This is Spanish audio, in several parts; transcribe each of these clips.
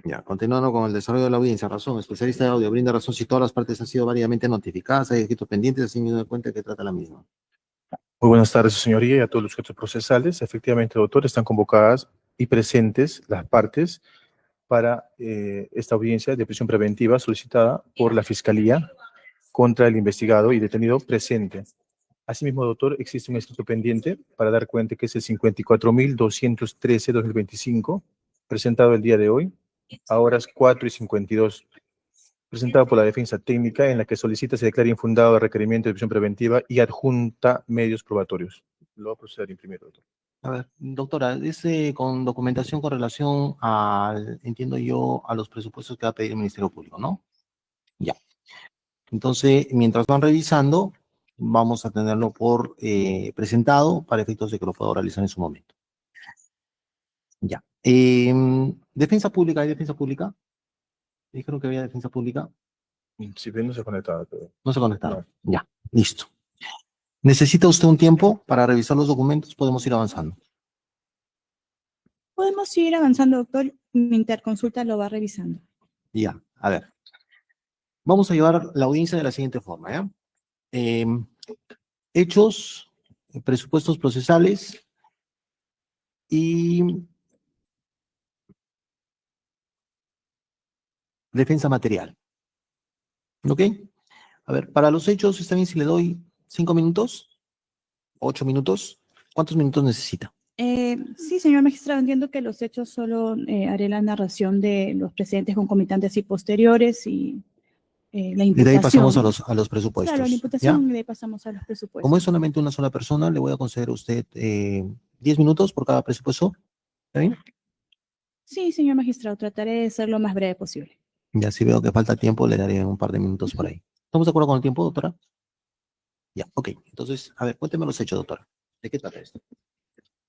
Ya, continuando con el desarrollo de la audiencia. Razón, especialista de audio, brinda razón si todas las partes han sido válidamente notificadas, hay escritos pendientes, así mismo de cuenta que trata la misma. Muy buenas tardes, su señoría, y a todos los sujetos procesales. Efectivamente, doctor, están convocadas y presentes las partes para esta audiencia de prisión preventiva solicitada por la Fiscalía contra el investigado y detenido presente. Asimismo, doctor, existe un escrito pendiente para dar cuenta que es el 54.213/2025, presentado el día de hoy, a horas 4:52, presentado por la defensa técnica, en la que solicita se declare infundado el requerimiento de prisión preventiva y adjunta medios probatorios. Lo va a proceder a imprimir, doctor. A ver, doctora, es con documentación con relación al, entiendo yo, a los presupuestos que va a pedir el Ministerio Público, ¿no? Ya. Entonces, mientras van revisando, vamos a tenerlo por presentado para efectos de que lo pueda realizar en su momento. Ya. Defensa pública, ¿hay defensa pública? Dijeron que había defensa pública. Si bien no se ha conectado, pero... No se conectaron. No. Ya, listo. ¿Necesita usted un tiempo para revisar los documentos? Podemos ir avanzando. Podemos ir avanzando, doctor. Mi interconsulta lo va revisando. Ya, a ver. Vamos a llevar la audiencia de la siguiente forma, ¿ya? Hechos, presupuestos procesales y defensa material. ¿Ok? A ver, para los hechos, ¿está bien si le doy 5 minutos? 8 minutos. ¿Cuántos minutos necesita? Sí, señor magistrado, entiendo que los hechos solo haré la narración de los precedentes concomitantes y posteriores y la imputación. Y de ahí pasamos a los presupuestos. Claro, la imputación, ¿ya? y de ahí pasamos a los presupuestos. Como es solamente una sola persona, le voy a conceder a usted 10 minutos por cada presupuesto. ¿Está bien? Sí, señor magistrado, trataré de ser lo más breve posible. Ya si veo que falta tiempo, le daré un par de minutos por ahí. ¿Estamos de acuerdo con el tiempo, doctora? Ya, ok. Entonces, a ver, cuénteme los hechos, doctora. ¿De qué trata esto?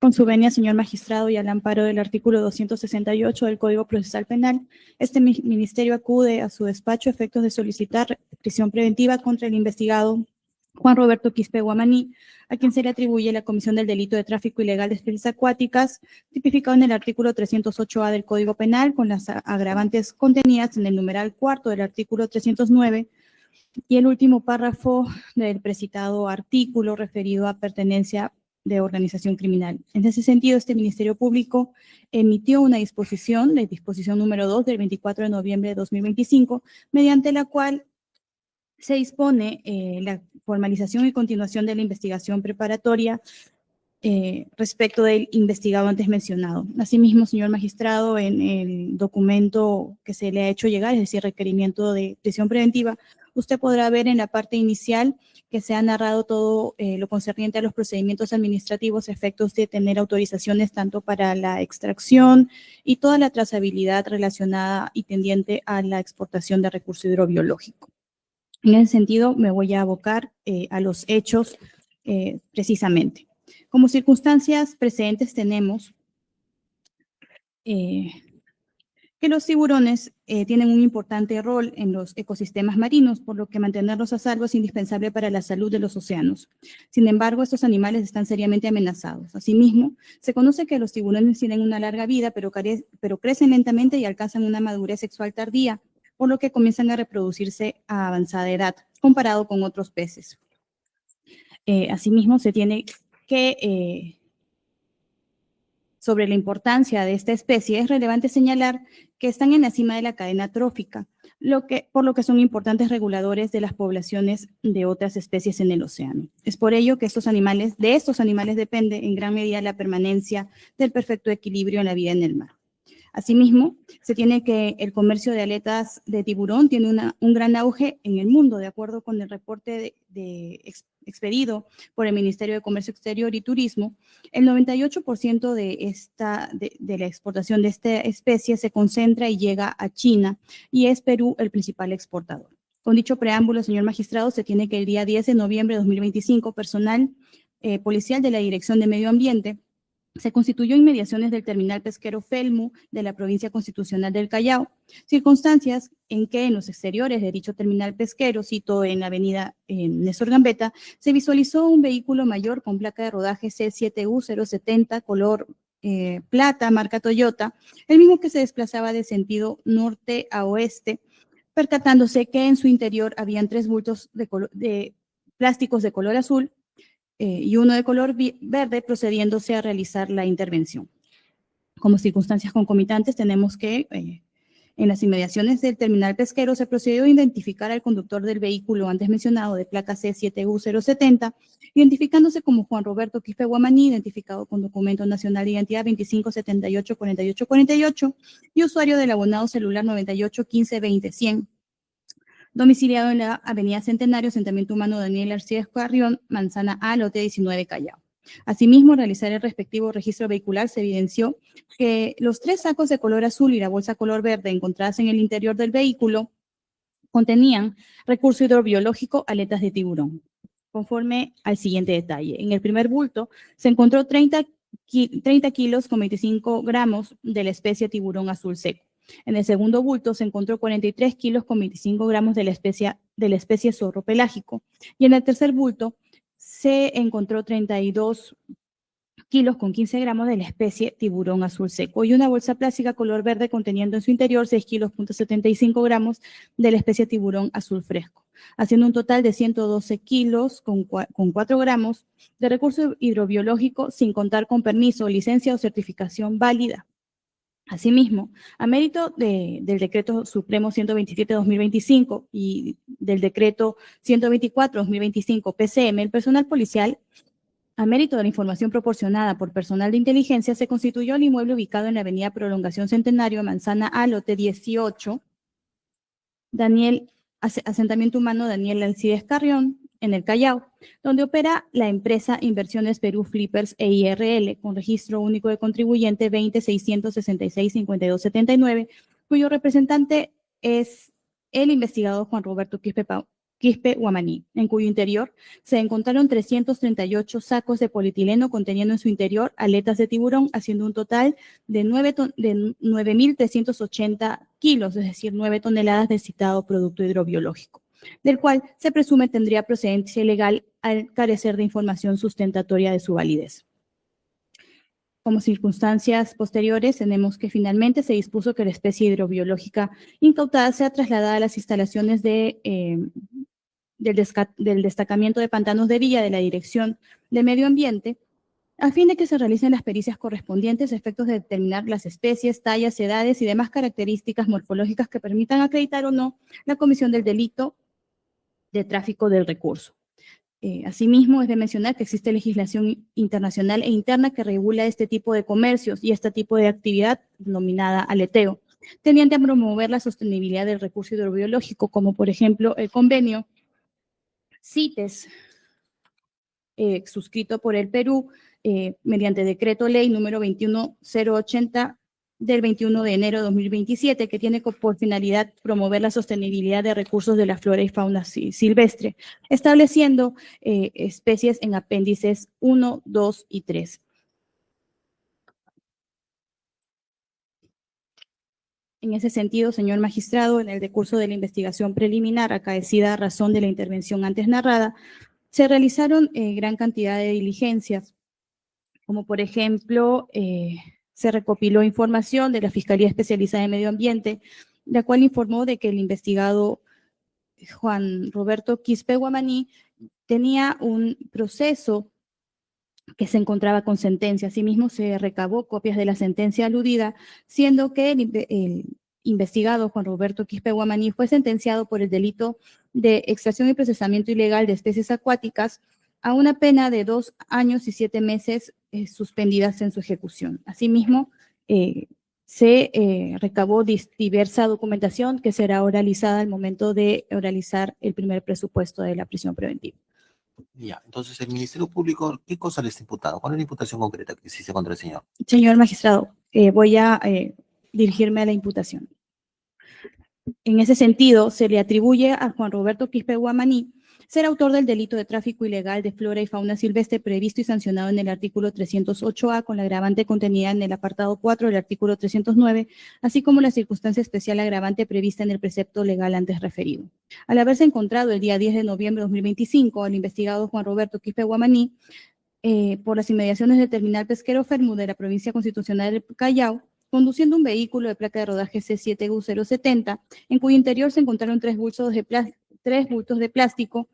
Con su venia, señor magistrado, y al amparo del artículo 268 del Código Procesal Penal, este ministerio acude a su despacho a efectos de solicitar prisión preventiva contra el investigado Juan Roberto Quispe Guamaní, a quien se le atribuye la comisión del delito de tráfico ilegal de especies acuáticas, tipificado en el artículo 308A del Código Penal, con las agravantes contenidas en el numeral cuarto del artículo 309 y el último párrafo del precitado artículo referido a pertenencia de organización criminal. En ese sentido, este Ministerio Público emitió una disposición, la disposición número 2 del 24 de noviembre de 2025, mediante la cual se dispone la formalización y continuación de la investigación preparatoria respecto del investigado antes mencionado. Asimismo, señor magistrado, en el documento que se le ha hecho llegar, es decir, requerimiento de prisión preventiva, usted podrá ver en la parte inicial que se ha narrado todo lo concerniente a los procedimientos administrativos, efectos de tener autorizaciones tanto para la extracción y toda la trazabilidad relacionada y tendiente a la exportación de recurso hidrobiológico. En ese sentido, me voy a abocar a los hechos precisamente. Como circunstancias precedentes tenemos que los tiburones tienen un importante rol en los ecosistemas marinos, por lo que mantenerlos a salvo es indispensable para la salud de los océanos. Sin embargo, estos animales están seriamente amenazados. Asimismo, se conoce que los tiburones tienen una larga vida, pero crecen lentamente y alcanzan una madurez sexual tardía, por lo que comienzan a reproducirse a avanzada edad, comparado con otros peces. Asimismo, se tiene que... sobre la importancia de esta especie, es relevante señalar que están en la cima de la cadena trófica, por lo que son importantes reguladores de las poblaciones de otras especies en el océano. Es por ello que de estos animales depende en gran medida la permanencia del perfecto equilibrio en la vida en el mar. Asimismo, se tiene que el comercio de aletas de tiburón tiene un gran auge en el mundo, de acuerdo con el reporte expedido por el Ministerio de Comercio Exterior y Turismo. El 98% de la exportación de esta especie se concentra y llega a China, y es Perú el principal exportador. Con dicho preámbulo, señor magistrado, se tiene que el día 10 de noviembre de 2025, personal policial de la Dirección de Medio Ambiente se constituyó en inmediaciones del terminal pesquero Felmu de la provincia constitucional del Callao, circunstancias en que en los exteriores de dicho terminal pesquero, cito en la avenida Néstor Gambetta, se visualizó un vehículo mayor con placa de rodaje C7U070 color plata, marca Toyota, el mismo que se desplazaba de sentido norte a oeste, percatándose que en su interior habían 3 bultos de plásticos de color azul y uno de color verde, procediéndose a realizar la intervención. Como circunstancias concomitantes, tenemos que en las inmediaciones del terminal pesquero se procedió a identificar al conductor del vehículo antes mencionado de placa C7U070, identificándose como Juan Roberto Quispe Guamaní, identificado con documento nacional de identidad 25784848 y usuario del abonado celular 9815200100, domiciliado en la avenida Centenario, asentamiento humano Daniel Arcíez Carrión, manzana A, lote 19, Callao. Asimismo, realizar el respectivo registro vehicular se evidenció que los 3 sacos de color azul y la bolsa color verde encontradas en el interior del vehículo contenían recurso hidrobiológico aletas de tiburón, conforme al siguiente detalle. En el primer bulto se encontró 30 kilos con 25 gramos de la especie tiburón azul seco. En el segundo bulto se encontró 43 kilos con 25 gramos de la especie zorro pelágico. Y en el tercer bulto se encontró 32 kilos con 15 gramos de la especie tiburón azul seco y una bolsa plástica color verde conteniendo en su interior 6 kilos con 75 gramos de la especie tiburón azul fresco, haciendo un total de 112 kilos con 4 gramos de recurso hidrobiológico sin contar con permiso, licencia o certificación válida. Asimismo, a mérito del Decreto Supremo 127-2025 y del Decreto 124-2025 PCM, el personal policial, a mérito de la información proporcionada por personal de inteligencia, se constituyó el inmueble ubicado en la avenida Prolongación Centenario, manzana A, lote 18, asentamiento humano Daniel Alcides Carrión, en el Callao, donde opera la empresa Inversiones Perú Flippers EIRL, con registro único de contribuyente 20.666.5279, cuyo representante es el investigado Juan Roberto Quispe Guamaní, en cuyo interior se encontraron 338 sacos de polietileno conteniendo en su interior aletas de tiburón, haciendo un total de 9.380 kilos, es decir, 9 toneladas de citado producto hidrobiológico, del cual se presume tendría procedencia ilegal al carecer de información sustentatoria de su validez. Como circunstancias posteriores, tenemos que finalmente se dispuso que la especie hidrobiológica incautada sea trasladada a las instalaciones del destacamento de pantanos de Villa de la Dirección de Medio Ambiente, a fin de que se realicen las pericias correspondientes a efectos de determinar las especies, tallas, edades y demás características morfológicas que permitan acreditar o no la comisión del delito de tráfico del recurso. Asimismo, es de mencionar que existe legislación internacional e interna que regula este tipo de comercios y este tipo de actividad denominada aleteo, tendiente a promover la sostenibilidad del recurso hidrobiológico, como por ejemplo el convenio CITES, suscrito por el Perú mediante decreto ley número 21080 del 21 de enero de 2027, que tiene por finalidad promover la sostenibilidad de recursos de la flora y fauna silvestre, estableciendo especies en apéndices 1, 2 y 3. En ese sentido, señor magistrado, en el decurso de la investigación preliminar acaecida a razón de la intervención antes narrada, se realizaron gran cantidad de diligencias, como por ejemplo, se recopiló información de la Fiscalía Especializada en Medio Ambiente, la cual informó de que el investigado Juan Roberto Quispe Guamaní tenía un proceso que se encontraba con sentencia. Asimismo, se recabó copias de la sentencia aludida, siendo que el investigado Juan Roberto Quispe Guamaní fue sentenciado por el delito de extracción y procesamiento ilegal de especies acuáticas a una pena de 2 años y 7 meses suspendidas en su ejecución. Asimismo, se recabó diversa documentación que será oralizada al momento de oralizar el primer presupuesto de la prisión preventiva. Ya, entonces el Ministerio Público, ¿qué cosa le está imputado? ¿Cuál es la imputación concreta que existe contra el señor? Señor magistrado, voy a dirigirme a la imputación. En ese sentido, se le atribuye a Juan Roberto Quispe Guamaní ser autor del delito de tráfico ilegal de flora y fauna silvestre previsto y sancionado en el artículo 308A con la agravante contenida en el apartado 4 del artículo 309, así como la circunstancia especial agravante prevista en el precepto legal antes referido. Al haberse encontrado el día 10 de noviembre de 2025 al investigado Juan Roberto Quispe Guamaní por las inmediaciones del terminal pesquero Fermu de la provincia constitucional del Callao, conduciendo un vehículo de placa de rodaje C7U070, en cuyo interior se encontraron tres bultos de plástico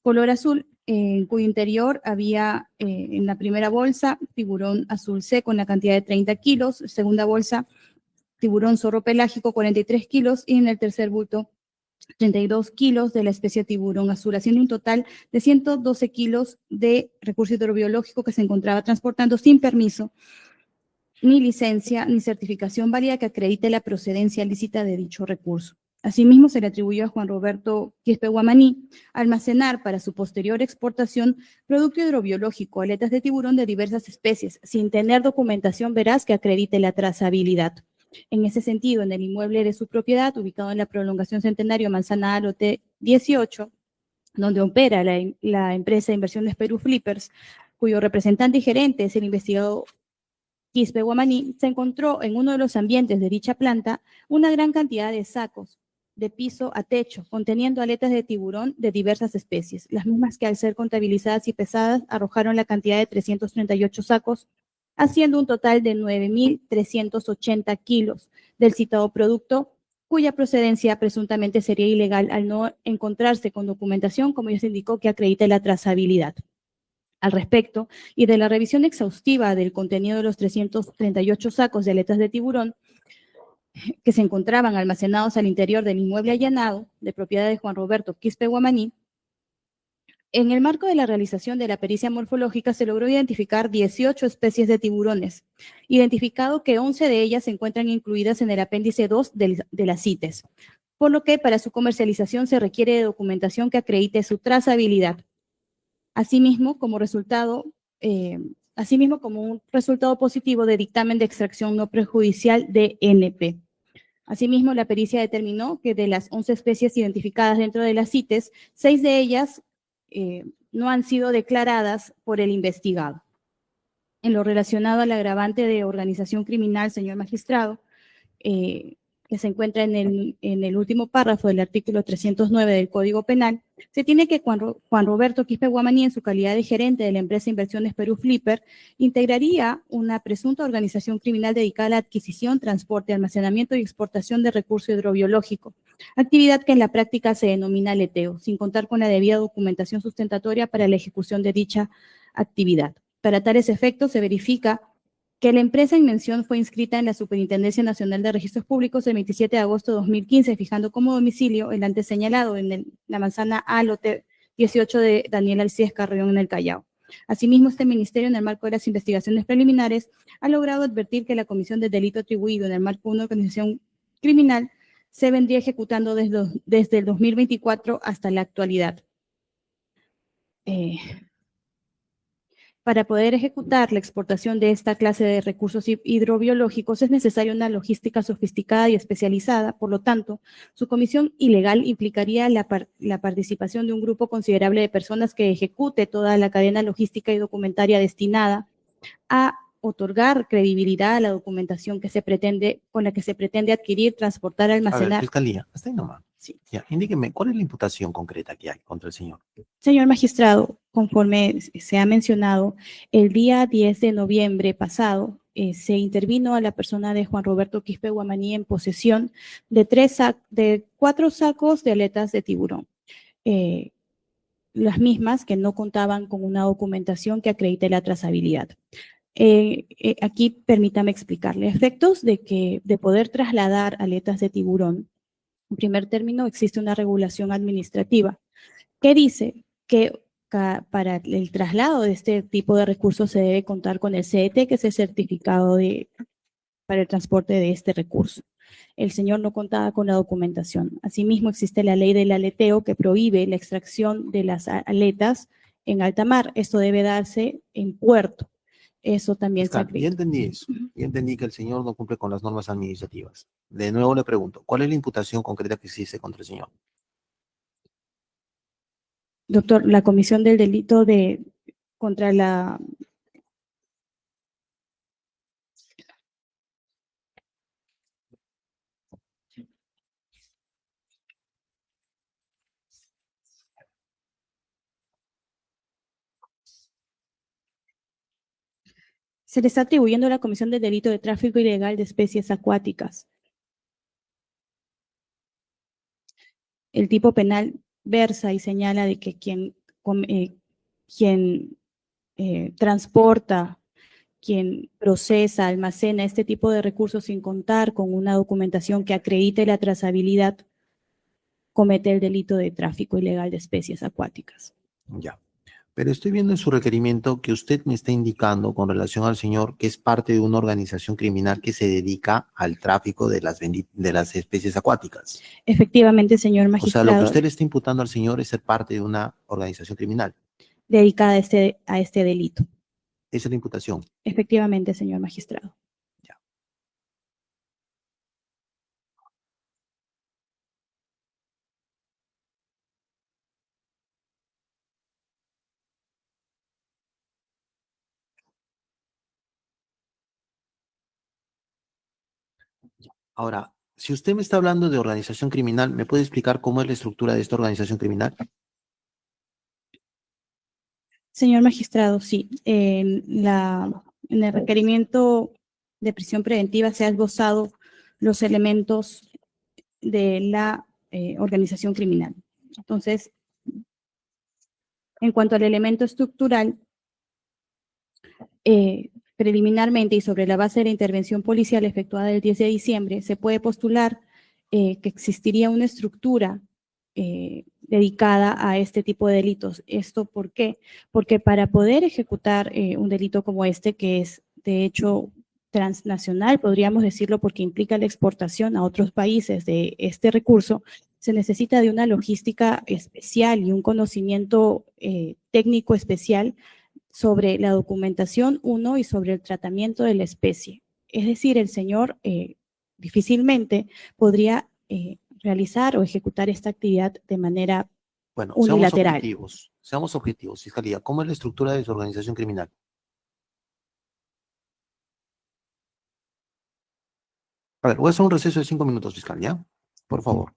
color azul, en cuyo interior había en la primera bolsa tiburón azul seco en la cantidad de 30 kilos, segunda bolsa tiburón zorro pelágico 43 kilos y en el tercer bulto 32 kilos de la especie tiburón azul, haciendo un total de 112 kilos de recurso hidrobiológico que se encontraba transportando sin permiso, ni licencia, ni certificación válida que acredite la procedencia lícita de dicho recurso. Asimismo, se le atribuyó a Juan Roberto Quispe Guamaní almacenar para su posterior exportación producto hidrobiológico, aletas de tiburón de diversas especies, sin tener documentación veraz que acredite la trazabilidad. En ese sentido, en el inmueble de su propiedad, ubicado en la prolongación Centenario Manzana Alote 18, donde opera la empresa de inversiones Perú Flippers, cuyo representante y gerente es el investigado Quispe Guamaní, se encontró en uno de los ambientes de dicha planta una gran cantidad de sacos de piso a techo conteniendo aletas de tiburón de diversas especies, las mismas que al ser contabilizadas y pesadas arrojaron la cantidad de 338 sacos, haciendo un total de 9.380 kilos del citado producto, cuya procedencia presuntamente sería ilegal al no encontrarse con documentación, como ya se indicó, que acredite la trazabilidad. Al respecto, y de la revisión exhaustiva del contenido de los 338 sacos de aletas de tiburón que se encontraban almacenados al interior del inmueble allanado, de propiedad de Juan Roberto Quispe Guamaní, en el marco de la realización de la pericia morfológica se logró identificar 18 especies de tiburones, identificado que 11 de ellas se encuentran incluidas en el apéndice 2 de las CITES, por lo que para su comercialización se requiere de documentación que acredite su trazabilidad. Asimismo, como un resultado positivo de dictamen de extracción no prejudicial de NP. Asimismo, la pericia determinó que de las 11 especies identificadas dentro de las CITES, 6 de ellas no han sido declaradas por el investigado. En lo relacionado al agravante de organización criminal, señor magistrado, que se encuentra en el último párrafo del artículo 309 del Código Penal, se tiene que Juan Roberto Quispe Guamaní, en su calidad de gerente de la empresa Inversiones Perú Flipper, integraría una presunta organización criminal dedicada a la adquisición, transporte, almacenamiento y exportación de recurso hidrobiológico, actividad que en la práctica se denomina aleteo, sin contar con la debida documentación sustentatoria para la ejecución de dicha actividad. Para tales efectos, se verifica que la empresa en mención fue inscrita en la Superintendencia Nacional de Registros Públicos el 27 de agosto de 2015, fijando como domicilio el antes señalado en la manzana A, lote 18 de Daniel Alcides Carrión en el Callao. Asimismo, este ministerio, en el marco de las investigaciones preliminares, ha logrado advertir que la comisión de delito atribuido en el marco de una organización criminal se vendría ejecutando desde el 2024 hasta la actualidad. Para poder ejecutar la exportación de esta clase de recursos hidrobiológicos es necesaria una logística sofisticada y especializada, por lo tanto, su comisión ilegal implicaría la participación de un grupo considerable de personas que ejecute toda la cadena logística y documentaria destinada a otorgar credibilidad a la documentación con la que se pretende adquirir, transportar, A ver, almacenar. Fiscalía, hasta ahí nomás. Sí. Ya, indíqueme, ¿cuál es la imputación concreta que hay contra el señor? Señor magistrado, conforme se ha mencionado, el día 10 de noviembre pasado se intervino a la persona de Juan Roberto Quispe Guamaní en posesión de 4 sacos de aletas de tiburón. Las mismas que no contaban con una documentación que acredite la trazabilidad. Aquí permítame explicarle. Efectos de poder trasladar aletas de tiburón. En primer término, existe una regulación administrativa que dice que para el traslado de este tipo de recursos se debe contar con el CET, que es el certificado para el transporte de este recurso. El señor no contaba con la documentación. Asimismo, existe la ley del aleteo que prohíbe la extracción de las aletas en alta mar. Esto debe darse en puerto. Eso también se Fiscal, ya acredita. entendí eso. Ya entendí que el señor no cumple con las normas administrativas. De nuevo le pregunto, ¿cuál es la imputación concreta que existe contra el señor? Doctor, la comisión del delito contra la... Se le está atribuyendo a la comisión del delito de tráfico ilegal de especies acuáticas. El tipo penal versa y señala de que quien transporta, quien procesa, almacena este tipo de recursos sin contar con una documentación que acredite la trazabilidad, comete el delito de tráfico ilegal de especies acuáticas. Ya. Pero estoy viendo en su requerimiento que usted me está indicando con relación al señor que es parte de una organización criminal que se dedica al tráfico de las especies acuáticas. Efectivamente, señor O sea, magistrado, lo que usted le está imputando al señor es ser parte de una organización criminal. dedicada a este delito. Esa es la imputación. Efectivamente, señor magistrado. Ya. Ahora, si usted me está hablando de organización criminal, ¿me puede explicar cómo es la estructura de esta organización criminal? Señor magistrado, sí. En el requerimiento de prisión preventiva se han esbozado los elementos de la organización criminal. Entonces, en cuanto al elemento estructural, preliminarmente y sobre la base de la intervención policial efectuada el 10 de diciembre, se puede postular que existiría una estructura dedicada a este tipo de delitos. ¿Esto por qué? Porque para poder ejecutar un delito como este, que es de hecho transnacional, podríamos decirlo, porque implica la exportación a otros países de este recurso, se necesita de una logística especial y un conocimiento técnico especial sobre la documentación, uno, y sobre el tratamiento de la especie. Es decir, el señor difícilmente podría realizar o ejecutar esta actividad de manera Bueno, unilateral. seamos objetivos, Fiscalía. ¿Cómo es la estructura de su organización criminal? A ver, voy a hacer un receso de 5 minutos, fiscal, ¿ya? Por favor.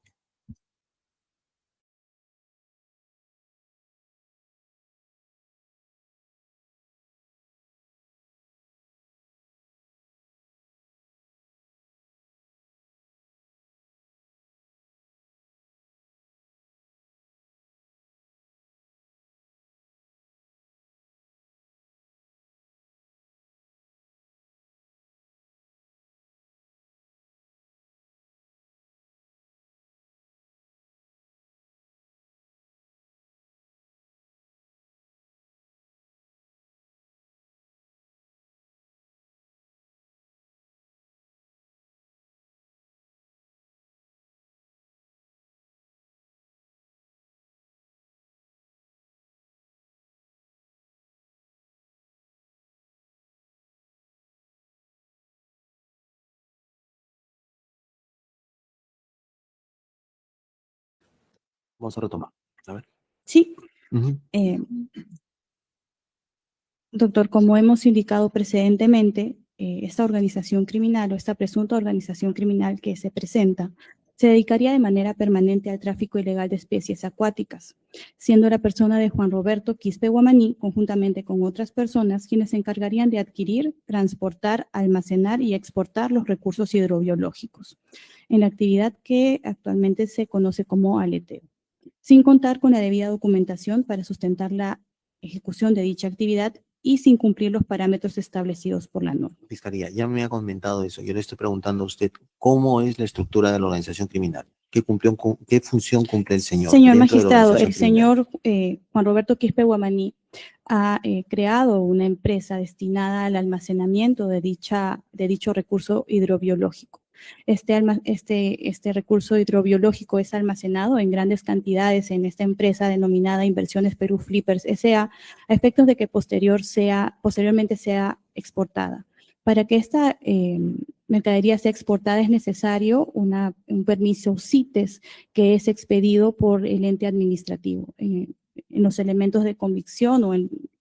Vamos a retomar. A ver. Sí, Ujú. doctor, como hemos indicado precedentemente, esta organización criminal o esta presunta organización criminal que se presenta se dedicaría de manera permanente al tráfico ilegal de especies acuáticas, siendo la persona de Juan Roberto Quispe Guamaní, conjuntamente con otras personas, quienes se encargarían de adquirir, transportar, almacenar y exportar los recursos hidrobiológicos, en la actividad que actualmente se conoce como aleteo, sin contar con la debida documentación para sustentar la ejecución de dicha actividad y sin cumplir los parámetros establecidos por la norma. Fiscalía, ya me ha comentado eso. Yo le estoy preguntando a usted cómo es la estructura de la organización criminal. ¿Qué función cumple el señor? Señor dentro de la magistrado, el organización criminal? señor Juan Roberto Quispe Guamaní ha creado una empresa destinada al almacenamiento de dicho recurso hidrobiológico. Este recurso hidrobiológico es almacenado en grandes cantidades en esta empresa denominada Inversiones Perú Flippers S.A., a efectos de que posteriormente sea exportada. Para que esta mercadería sea exportada es necesario un permiso CITES que es expedido por el ente administrativo. En los elementos de convicción o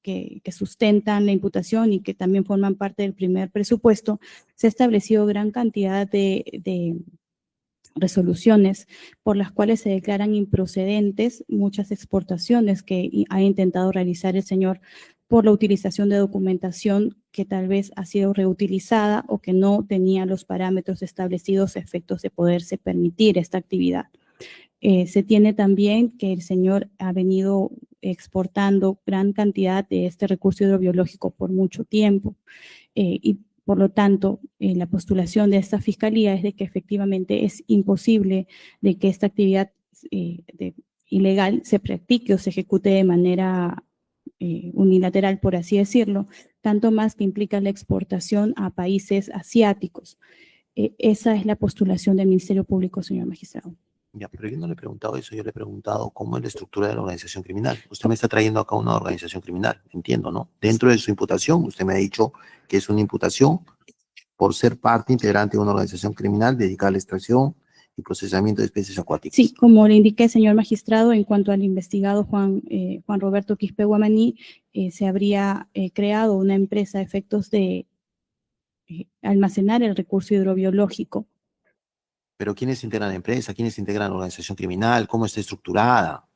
que sustentan la imputación y que también forman parte del primer presupuesto, se ha establecido gran cantidad de resoluciones por las cuales se declaran improcedentes muchas exportaciones que ha intentado realizar el señor por la utilización de documentación que tal vez ha sido reutilizada o que no tenía los parámetros establecidos a efectos de poderse permitir esta actividad. Se tiene también que el señor ha venido exportando gran cantidad de este recurso hidrobiológico por mucho tiempo y por lo tanto la postulación de esta fiscalía es de que efectivamente es imposible de que esta actividad ilegal se practique o se ejecute de manera unilateral, por así decirlo, tanto más que implica la exportación a países asiáticos. Esa es la postulación del Ministerio Público, señor magistrado. Ya, pero yo no le he preguntado eso, yo le he preguntado cómo es la estructura de la organización criminal. Usted me está trayendo acá una organización criminal, entiendo, ¿no? Dentro de su imputación, usted me ha dicho que es una imputación por ser parte integrante de una organización criminal dedicada a la extracción y procesamiento de especies acuáticas. Sí, como le indiqué, señor magistrado, en cuanto al investigado Juan Roberto Quispe Guamaní, se habría creado una empresa a efectos de almacenar el recurso hidrobiológico. Pero ¿quiénes integran la empresa? ¿Quiénes integran la organización criminal? ¿Cómo está estructurada?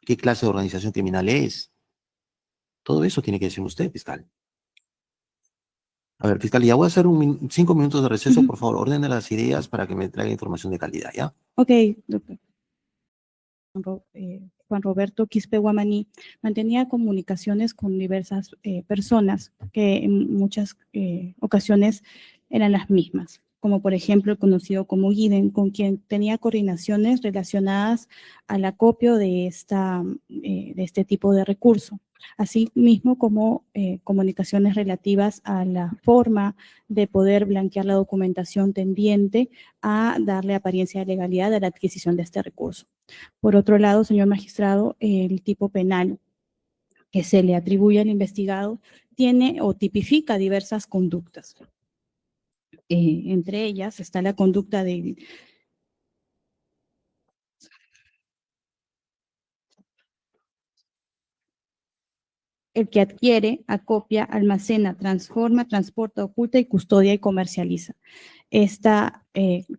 ¿Qué clase de organización criminal es? Todo eso tiene que decir usted, fiscal. A ver, fiscal, ya voy a hacer 5 minutos de receso, por favor. Ordene las ideas para que me traiga información de calidad, ¿ya? Ok, doctor. Juan Roberto Quispe Guamaní mantenía comunicaciones con diversas personas que en muchas ocasiones eran las mismas, como por ejemplo el conocido como Guiden, con quien tenía coordinaciones relacionadas al acopio de este tipo de recurso, así mismo como comunicaciones relativas a la forma de poder blanquear la documentación tendiente a darle apariencia de legalidad a la adquisición de este recurso. Por otro lado, señor magistrado, el tipo penal que se le atribuye al investigado tiene o tipifica diversas conductas. Entre ellas está la conducta de el que adquiere, acopia, almacena, transforma, transporta, oculta y custodia y comercializa.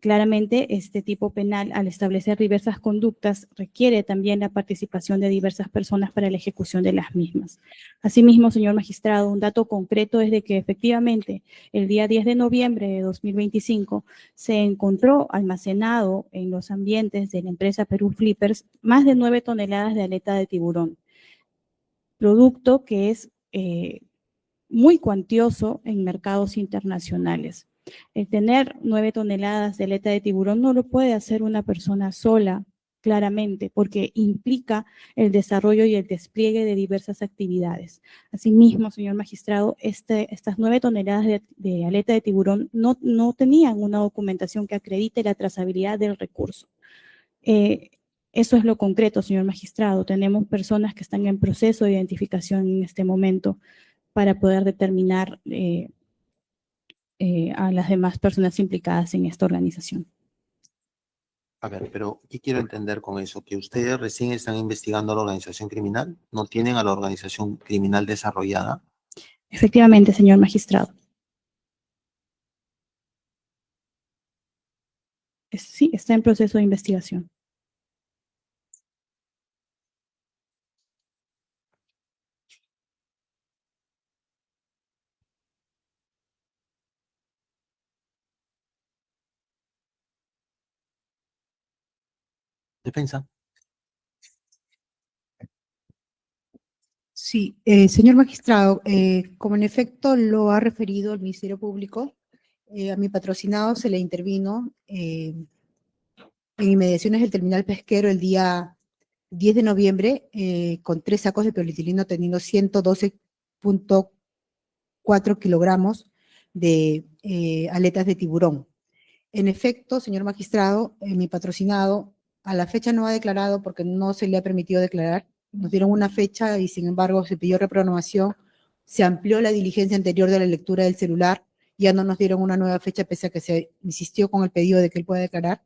Claramente, este tipo penal, al establecer diversas conductas, requiere también la participación de diversas personas para la ejecución de las mismas. Asimismo, señor magistrado, un dato concreto es de que efectivamente el día 10 de noviembre de 2025 se encontró almacenado en los ambientes de la empresa Perú Flippers más de 9 toneladas de aleta de tiburón, producto que es muy cuantioso en mercados internacionales. El tener 9 toneladas de aleta de tiburón no lo puede hacer una persona sola, claramente, porque implica el desarrollo y el despliegue de diversas actividades. Asimismo, señor magistrado, estas 9 toneladas de aleta de tiburón no tenían una documentación que acredite la trazabilidad del recurso. Eso es lo concreto, señor magistrado. Tenemos personas que están en proceso de identificación en este momento para poder determinar a las demás personas implicadas en esta organización. A ver, pero ¿qué quiero entender con eso? ¿Que ustedes recién están investigando a la organización criminal? ¿No tienen a la organización criminal desarrollada? Efectivamente, señor magistrado. Sí, está en proceso de investigación. Defensa. Sí, señor magistrado, como en efecto lo ha referido el Ministerio Público, a mi patrocinado se le intervino en inmediaciones del terminal pesquero el día 10 de noviembre con 3 sacos de polietileno teniendo 112.4 kilogramos de aletas de tiburón. En efecto, señor magistrado, mi patrocinado a la fecha no ha declarado porque no se le ha permitido declarar. Nos dieron una fecha y sin embargo se pidió reprogramación, se amplió la diligencia anterior de la lectura del celular, ya no nos dieron una nueva fecha pese a que se insistió con el pedido de que él pueda declarar.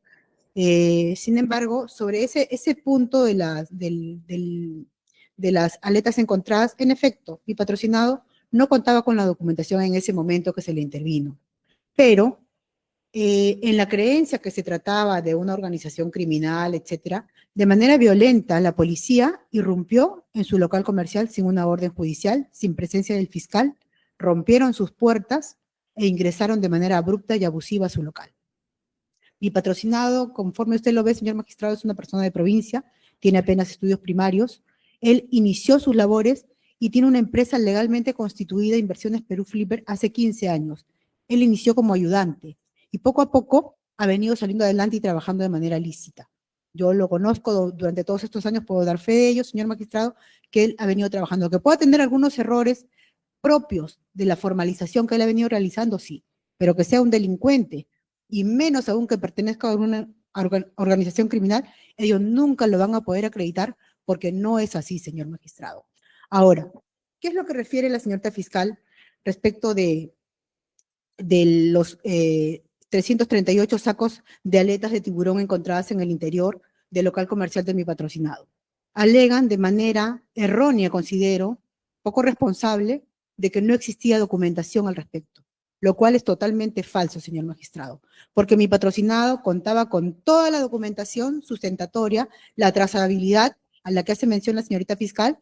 Sin embargo, sobre ese punto de las aletas encontradas, en efecto, mi patrocinado no contaba con la documentación en ese momento que se le intervino, pero en la creencia que se trataba de una organización criminal, etcétera, de manera violenta la policía irrumpió en su local comercial sin una orden judicial, sin presencia del fiscal, rompieron sus puertas e ingresaron de manera abrupta y abusiva a su local. Mi patrocinado, conforme usted lo ve, señor magistrado, es una persona de provincia, tiene apenas estudios primarios. Él inició sus labores y tiene una empresa legalmente constituida, Inversiones Perú Flipper, hace 15 años. Él inició como ayudante y poco a poco ha venido saliendo adelante y trabajando de manera lícita. Yo lo conozco durante todos estos años, puedo dar fe de ello, señor magistrado, que él ha venido trabajando. Que pueda tener algunos errores propios de la formalización que él ha venido realizando, sí, pero que sea un delincuente, y menos aún que pertenezca a una organización criminal, ellos nunca lo van a poder acreditar porque no es así, señor magistrado. Ahora, ¿qué es lo que refiere la señorita fiscal respecto de los 338 sacos de aletas de tiburón encontradas en el interior del local comercial de mi patrocinado? Alegan de manera errónea, considero, poco responsable, de que no existía documentación al respecto, lo cual es totalmente falso, señor magistrado, porque mi patrocinado contaba con toda la documentación sustentatoria, la trazabilidad a la que hace mención la señorita fiscal,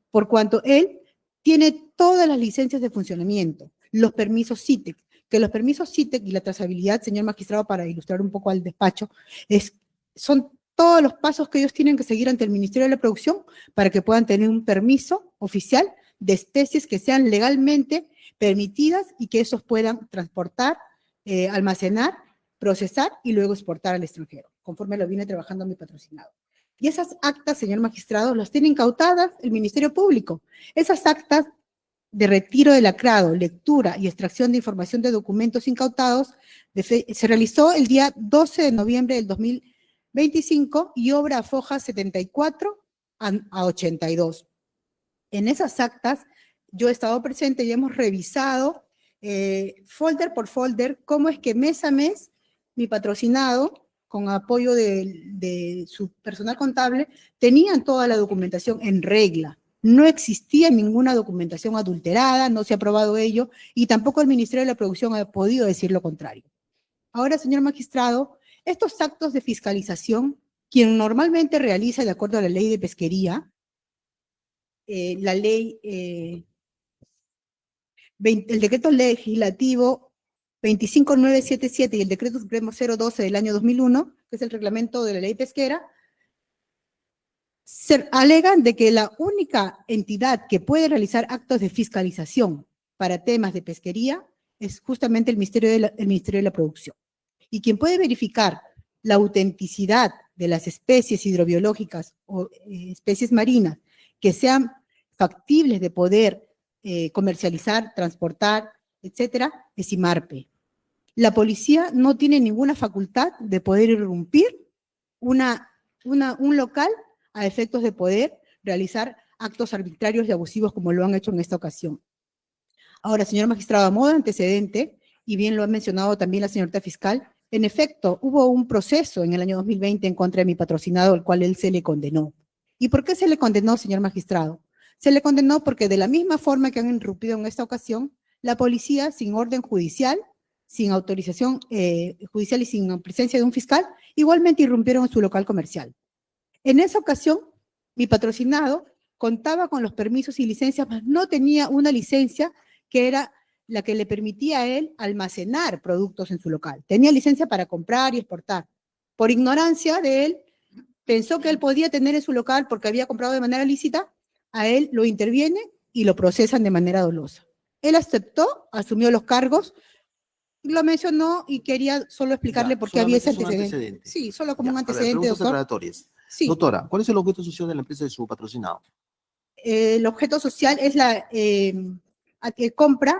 por cuanto él tiene todas las licencias de funcionamiento, los permisos CITEC, que los permisos CITEC y la trazabilidad, señor magistrado, para ilustrar un poco al despacho, son todos los pasos que ellos tienen que seguir ante el Ministerio de la Producción para que puedan tener un permiso oficial de especies que sean legalmente permitidas y que esos puedan transportar, almacenar, procesar y luego exportar al extranjero, conforme lo viene trabajando mi patrocinado. Y esas actas, señor magistrado, las tiene incautadas el Ministerio Público. Esas actas de retiro de lacrado, lectura y extracción de información de documentos incautados se realizó el día 12 de noviembre del 2025 y obra a foja 74 a 82. En esas actas yo he estado presente y hemos revisado folder por folder cómo es que mes a mes mi patrocinado, con apoyo de su personal contable, tenían toda la documentación en regla. No existía ninguna documentación adulterada, no se ha probado ello, y tampoco el Ministerio de la Producción ha podido decir lo contrario. Ahora, señor magistrado, estos actos de fiscalización, quien normalmente realiza de acuerdo a la ley de pesquería, la ley, el decreto legislativo 25977 y el decreto supremo 012 del año 2001, que es el reglamento de la ley pesquera, se alegan de que la única entidad que puede realizar actos de fiscalización para temas de pesquería es justamente el Ministerio de la Producción. Y quien puede verificar la autenticidad de las especies hidrobiológicas o especies marinas que sean factibles de poder comercializar, transportar, etcétera, es IMARPE. La policía no tiene ninguna facultad de poder irrumpir un local a efectos de poder realizar actos arbitrarios y abusivos como lo han hecho en esta ocasión. Ahora, señor magistrado, a modo de antecedente, y bien lo ha mencionado también la señorita fiscal, en efecto, hubo un proceso en el año 2020 en contra de mi patrocinado, al cual él se le condenó. ¿Y por qué se le condenó, señor magistrado? Se le condenó porque de la misma forma que han irrumpido en esta ocasión, la policía, sin orden judicial, sin autorización judicial y sin presencia de un fiscal, igualmente irrumpieron en su local comercial. En esa ocasión, mi patrocinado contaba con los permisos y licencias, mas no tenía una licencia que era la que le permitía a él almacenar productos en su local. Tenía licencia para comprar y exportar. Por ignorancia de él, pensó que él podía tener en su local porque había comprado de manera lícita, a él lo interviene y lo procesan de manera dolosa. Él aceptó, asumió los cargos, lo mencionó y quería solo explicarle por qué había ese antecedente. Sí, solo como un antecedente, doctor. Aclaratorias. Sí. Doctora, ¿cuál es el objeto social de la empresa de su patrocinado? El objeto social es la compra,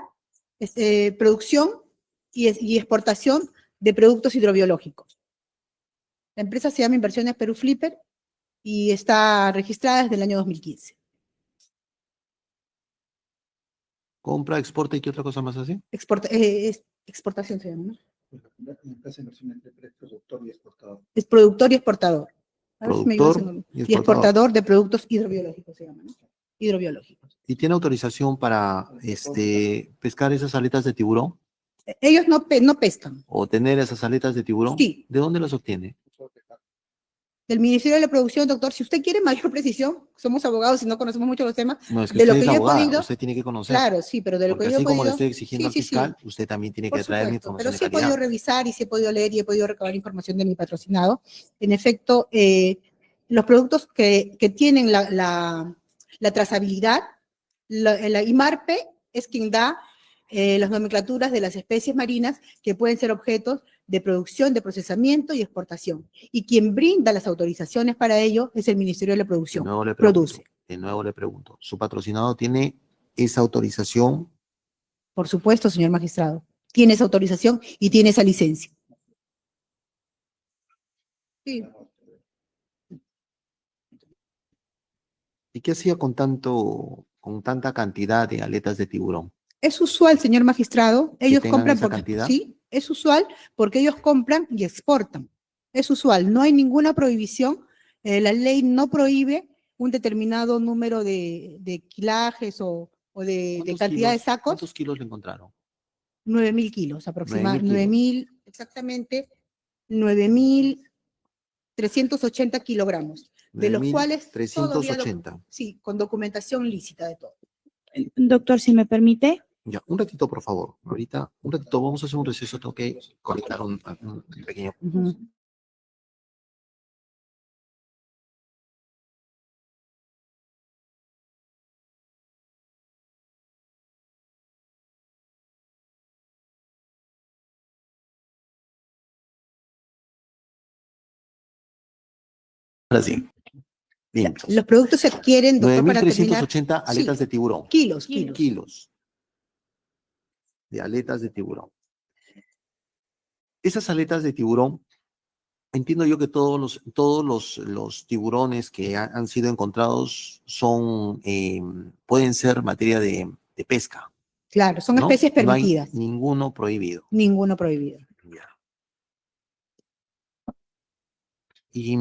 producción y exportación de productos hidrobiológicos. La empresa se llama Inversiones Perú Flipper y está registrada desde el año 2015. Compra, exporta y qué otra cosa más así. Exportación se llama, ¿no? La empresa de inversión entre productor y exportador. Es productor y exportador. A ver si me ayudas en Productor el- y exportador de productos hidrobiológicos se llama, ¿no? Hidrobiológicos. ¿Y tiene autorización para pescar esas aletas de tiburón Ellos no pescan. o tener esas aletas de tiburón? Sí. ¿De dónde las obtiene? Del Ministerio de la Producción, doctor, si usted quiere mayor precisión, somos abogados y no conocemos mucho los temas, No, es que de lo usted es que la yo he abogada, podido, usted tiene que conocer. claro, sí, pero de lo Porque que yo he así como le podido, estoy exigiendo sí, al sí, fiscal, sí, usted también tiene por que traerme supuesto, información pero de sí he podido calidad. revisar y sí he podido leer y he podido recabar información de mi patrocinado. En efecto, los productos que tienen la trazabilidad, la IMARPE es quien da las nomenclaturas de las especies marinas que pueden ser objetos de producción, de procesamiento y exportación. Y quien brinda las autorizaciones para ello es el Ministerio de la De Producción. nuevo le pregunto, Produce. ¿su patrocinado tiene esa autorización? Por supuesto, señor magistrado. Tiene esa autorización y tiene esa licencia. Sí. ¿Y qué hacía con tanta cantidad de aletas de tiburón? Es usual, señor magistrado, ellos tengan compran esa por cantidad? sí, es usual porque ellos compran y exportan. Es usual, no hay ninguna prohibición. La ley no prohíbe un determinado número de quilajes o de cantidad de sacos. ¿Cuántos kilos le encontraron? 9.000 kilos 9.000 aproximadamente, kilos. 9.000, exactamente 9.380 kilogramos, de los cuales todavía, 9.380. sí, con documentación lícita de todo. Doctor, si me permite. Ya, un ratito, por favor. Ahorita, un ratito, vamos a hacer un receso. Tengo que conectar un pequeño. Ujú. Ahora sí. Bien. Los productos se adquieren, doctor, para terminar. 9.380 aletas Sí, de tiburón. kilos. Kilos de aletas de tiburón. Esas aletas de tiburón, entiendo yo que todos los tiburones que han sido encontrados pueden ser materia de pesca, Claro, son ¿no? especies No hay permitidas, ninguno prohibido. ninguno prohibido. Ya. Y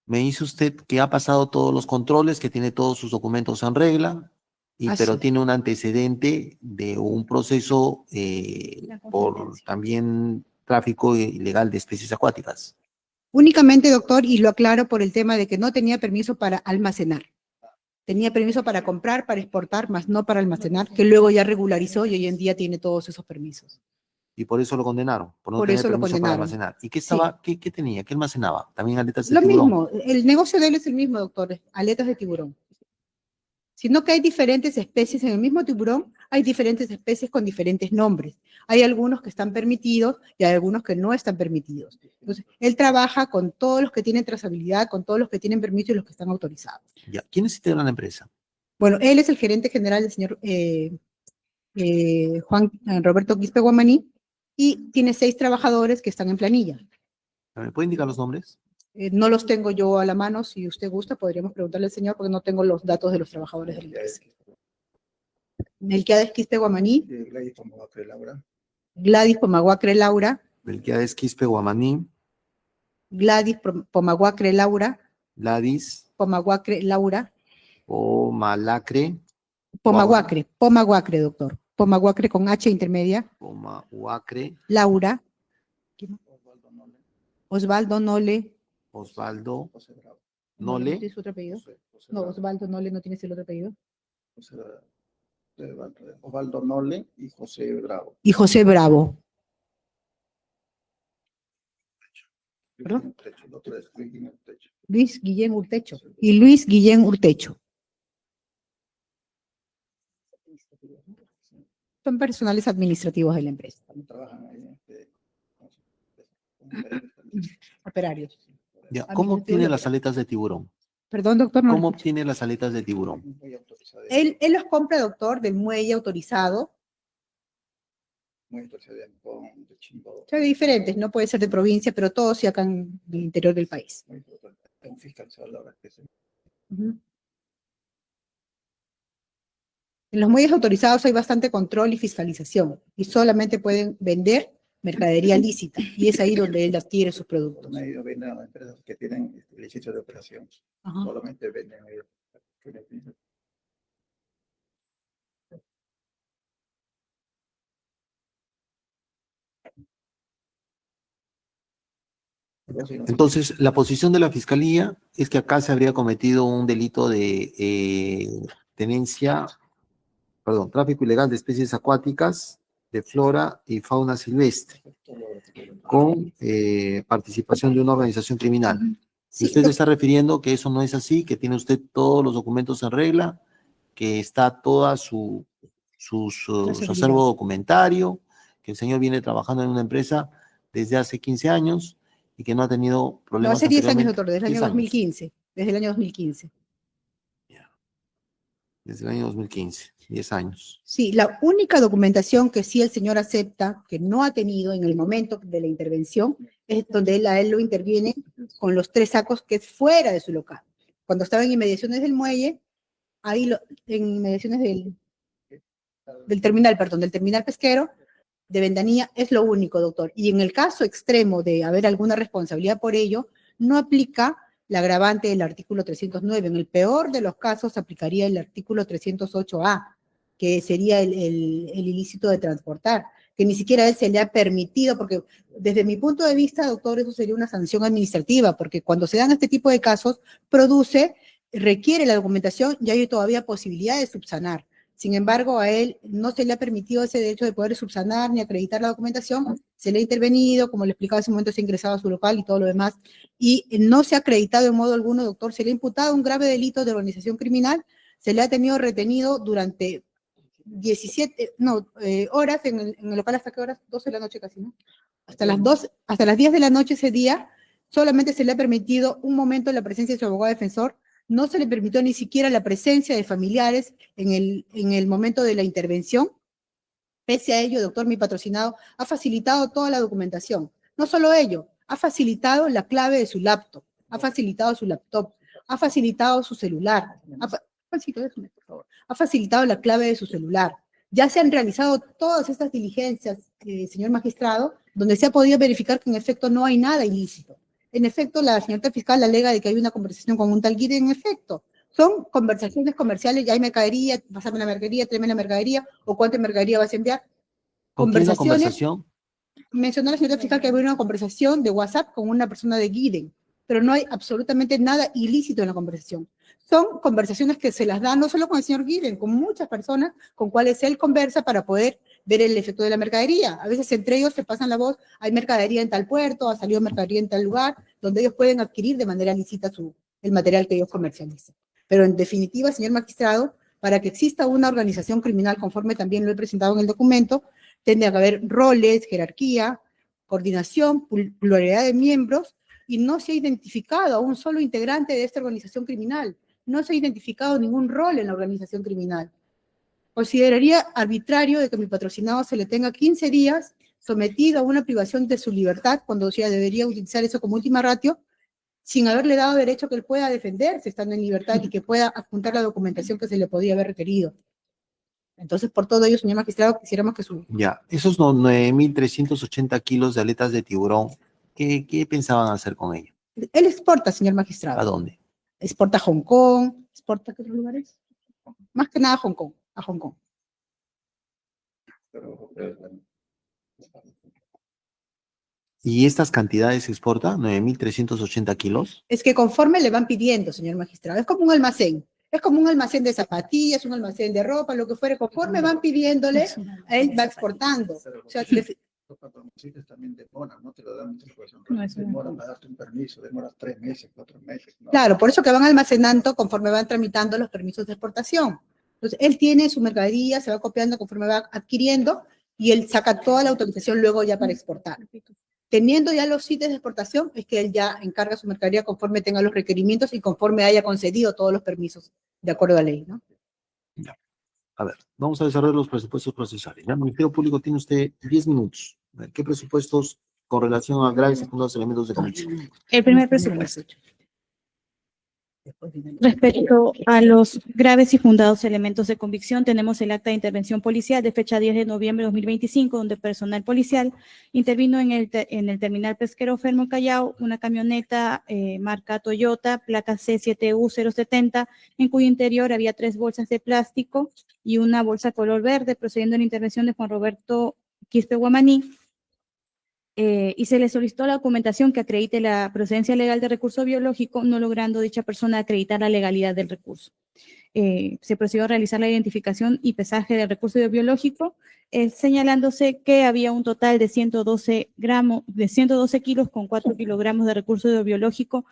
me dice usted que ha pasado todos los controles, que tiene todos sus documentos en regla, pero Así. tiene un antecedente de un proceso La por competencia. también tráfico ilegal de especies acuáticas. Únicamente, doctor, y lo aclaro por el tema de que no tenía permiso para almacenar. Tenía permiso para comprar, para exportar, más no para almacenar, que luego ya regularizó y hoy en día tiene todos esos permisos. Y por eso lo condenaron, por no Por tener eso lo permiso para condenaron. almacenar. ¿Y qué Sí. qué tenía? ¿Qué almacenaba? También aletas de Lo tiburón. mismo, el negocio de él es el mismo, doctor, aletas de tiburón. Sino que hay diferentes especies en el mismo tiburón, hay diferentes especies con diferentes nombres. Hay algunos que están permitidos y hay algunos que no están permitidos. Entonces, él trabaja con todos los que tienen trazabilidad, con todos los que tienen permiso y los que están autorizados. Ya. ¿Quiénes integran la empresa? Bueno, él es el gerente general del señor Juan Roberto Quispe Guamaní y tiene 6 trabajadores que están en planilla. ¿Me puede indicar los nombres? No los tengo yo a la mano, si usted gusta, podríamos preguntarle al señor porque no tengo los datos de los trabajadores de la empresa. Melquiades Quispe Guamaní, Gladys Pomagua Laura, Gladys Pomaguacre Laura, Melquiades Quispe Guamaní, Gladys Pomaguacre Laura, Gladys Pomaguacre Laura, Pomalacre, Pomaguacre, doctor. Pomaguacre con H intermedia, Pomahuacre, Laura, Osvaldo Nole, Osvaldo Nole. Osvaldo José Bravo, ¿No Nole, tiene su otro apellido? José No, Bravo, Osvaldo Nole no tiene el otro apellido. José Osvaldo Nole y José Bravo. Y José Bravo. ¿Perdón? El otro es Luis Urtecho. Luis Guillén Urtecho. Y Luis Guillén Urtecho. Son personales administrativos de la empresa. También trabajan ahí Operarios. ya. ¿Cómo obtiene las aletas de tiburón? Perdón, doctor, no lo ¿Cómo escucho. obtiene las aletas de tiburón? muy autorizado. Él los compra, doctor, del muelle autorizado. Muy autorizado de Chimbo. O sea, de diferentes, no puede ser de provincia, pero todos se acá en el interior del país. Muy autorizado. Un fiscalizador la verdad que sí. Ujú. En los muelles autorizados hay bastante control y fiscalización y solamente pueden vender mercadería lícita y es ahí donde él adquiere sus productos. No ellos venden a las empresas que tienen licencia de operación. Ajá. Solamente venden ellos. Entonces, la posición de la Fiscalía es que acá se habría cometido un delito de tráfico ilegal de especies acuáticas, de flora y fauna silvestre, con participación de una organización criminal. Y Sí, usted se está refiriendo que eso no es así, que tiene usted todos los documentos en regla, que está toda su acervo documentario, que el señor viene trabajando en una empresa desde hace 15 años y que no ha tenido no, problemas hace 10 años, anteriormente. doctor, desde el 10 año años. 2015. Desde el año 2015. Desde el año 2015, 10 años. Sí, la única documentación que sí el señor acepta, que no ha tenido en el momento de la intervención, es donde él lo interviene con los 3 sacos que es fuera de su local. Cuando estaba en inmediaciones del muelle, en inmediaciones del terminal pesquero, de Ventanilla, es lo único, doctor. Y en el caso extremo de haber alguna responsabilidad por ello, no aplica la agravante del artículo 309. En el peor de los casos aplicaría el artículo 308A, que sería el ilícito de transportar, que ni siquiera a él se le ha permitido, porque desde mi punto de vista, doctor, eso sería una sanción administrativa, porque cuando se dan este tipo de casos, requiere la documentación y hay todavía posibilidad de subsanar. Sin embargo, a él no se le ha permitido ese derecho de poder subsanar ni acreditar la documentación, se le ha intervenido, como le explicaba hace un momento, se ha ingresado a su local y todo lo demás, y no se ha acreditado en modo alguno, doctor, se le ha imputado un grave delito de organización criminal, se le ha tenido retenido durante 17 horas en el local. ¿Hasta qué horas? 12 de la noche casi, ¿no? Hasta las 10 de la noche ese día, solamente se le ha permitido un momento la presencia de su abogado defensor, no se le permitió ni siquiera la presencia de familiares en el momento de la intervención. Pese a ello, doctor, mi patrocinado ha facilitado toda la documentación. No solo ello, ha facilitado la clave de su laptop, ha facilitado su laptop, ha facilitado su celular, ha facilitado la clave de su celular. Ya se han realizado todas estas diligencias, señor magistrado, donde se ha podido verificar que en efecto no hay nada ilícito. En efecto, la señorita fiscal alega de que hay una conversación con un tal Guide. En efecto, son conversaciones comerciales, ya hay mercadería, pásame la mercadería, tráeme la mercadería, o cuánta mercadería vas a enviar. ¿Con quién la conversación? Mencionó la señorita fiscal que había una conversación de WhatsApp con una persona de Guiden, pero no hay absolutamente nada ilícito en la conversación. Son conversaciones que se las da no solo con el señor Guiden, con muchas personas con cuales él conversa para poder ver el efecto de la mercadería. A veces entre ellos se pasan la voz, hay mercadería en tal puerto, ha salido mercadería en tal lugar, donde ellos pueden adquirir de manera lícita el material que ellos comercializan. Pero en definitiva, señor magistrado, para que exista una organización criminal, conforme también lo he presentado en el documento, tendría que haber roles, jerarquía, coordinación, pluralidad de miembros, y no se ha identificado a un solo integrante de esta organización criminal. No se ha identificado ningún rol en la organización criminal. Consideraría arbitrario de que mi patrocinado se le tenga 15 días sometido a una privación de su libertad, cuando ya debería utilizar eso como última ratio, sin haberle dado derecho a que él pueda defenderse estando en libertad y que pueda adjuntar la documentación que se le podía haber requerido. Entonces, por todo ello, señor magistrado, quisiéramos que su... Ya, esos 9.380 kilos de aletas de tiburón, ¿qué pensaban hacer con ello? Él exporta, señor magistrado. ¿A dónde? Exporta a Hong Kong, exporta a qué otros lugares. Más que nada a Hong Kong, ¿Y estas cantidades se exporta? ¿9.380 kilos? Es que conforme le van pidiendo, señor magistrado, es como un almacén. Es como un almacén de zapatillas, un almacén de ropa, lo que fuere. Conforme van pidiéndole, él va exportando. O sea, Los patrocinadores también demoran, no te lo dan mucha información. No, eso no. Demoran para darte un permiso, demoras 3 meses, 4 meses. ¿no? Claro, por eso que van almacenando conforme van tramitando los permisos de exportación. Entonces, él tiene su mercadería, se va copiando conforme va adquiriendo y él saca toda la autorización luego ya para exportar. Teniendo ya los sitios de exportación, es que él ya encarga su mercadería conforme tenga los requerimientos y conforme haya concedido todos los permisos de acuerdo a la ley, ¿no? Ya. A ver, vamos a desarrollar los presupuestos procesales. ¿Ya? El Ministerio Público tiene usted 10 minutos. A ver, ¿qué presupuestos con relación a graves y secundarios elementos de convicción? El primer presupuesto. Respecto a los graves y fundados elementos de convicción, tenemos el acta de intervención policial de fecha 10 de noviembre de 2025, donde personal policial intervino en el terminal pesquero Fermo Callao, una camioneta marca Toyota, placa C7U070, en cuyo interior había 3 bolsas de plástico y una bolsa color verde, procediendo a la intervención de Juan Roberto Quispe Guamaní, y se le solicitó la documentación que acredite la procedencia legal del recurso biológico, no logrando dicha persona acreditar la legalidad del recurso. Se procedió a realizar la identificación y pesaje del recurso biológico, señalándose que había un total de 112 kilos con 4 kilogramos de recurso biológico,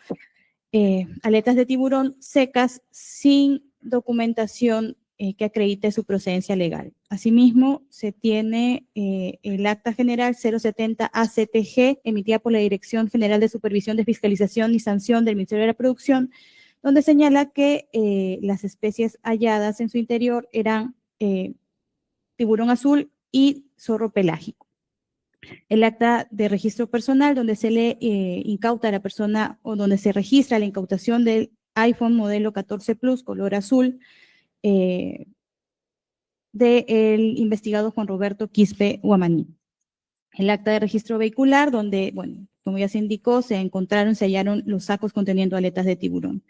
aletas de tiburón secas sin documentación que acredite su procedencia legal. Asimismo, se tiene el acta general 070 ACTG emitida por la Dirección General de Supervisión de Fiscalización y Sanción del Ministerio de la Producción, donde señala que las especies halladas en su interior eran tiburón azul y zorro pelágico. El acta de registro personal, donde se le incauta a la persona o donde se registra la incautación del iPhone modelo 14 Plus color azul del investigado Juan Roberto Quispe Guamaní. El acta de registro vehicular, donde, bueno, como ya se indicó, se hallaron los sacos conteniendo aletas de tiburón.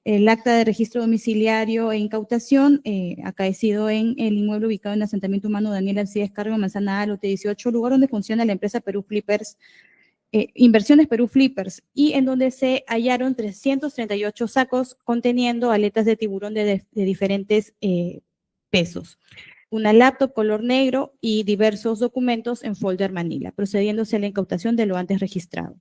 El acta de registro domiciliario e incautación, acaecido en el inmueble ubicado en el asentamiento humano Daniel Alcides Cargo, Manzana A, lote 18, lugar donde funciona la empresa Perú Flippers, Inversiones Perú Flippers, y en donde se hallaron 338 sacos conteniendo aletas de tiburón de diferentes pesos. Una laptop color negro y diversos documentos en folder Manila, procediéndose a la incautación de lo antes registrado.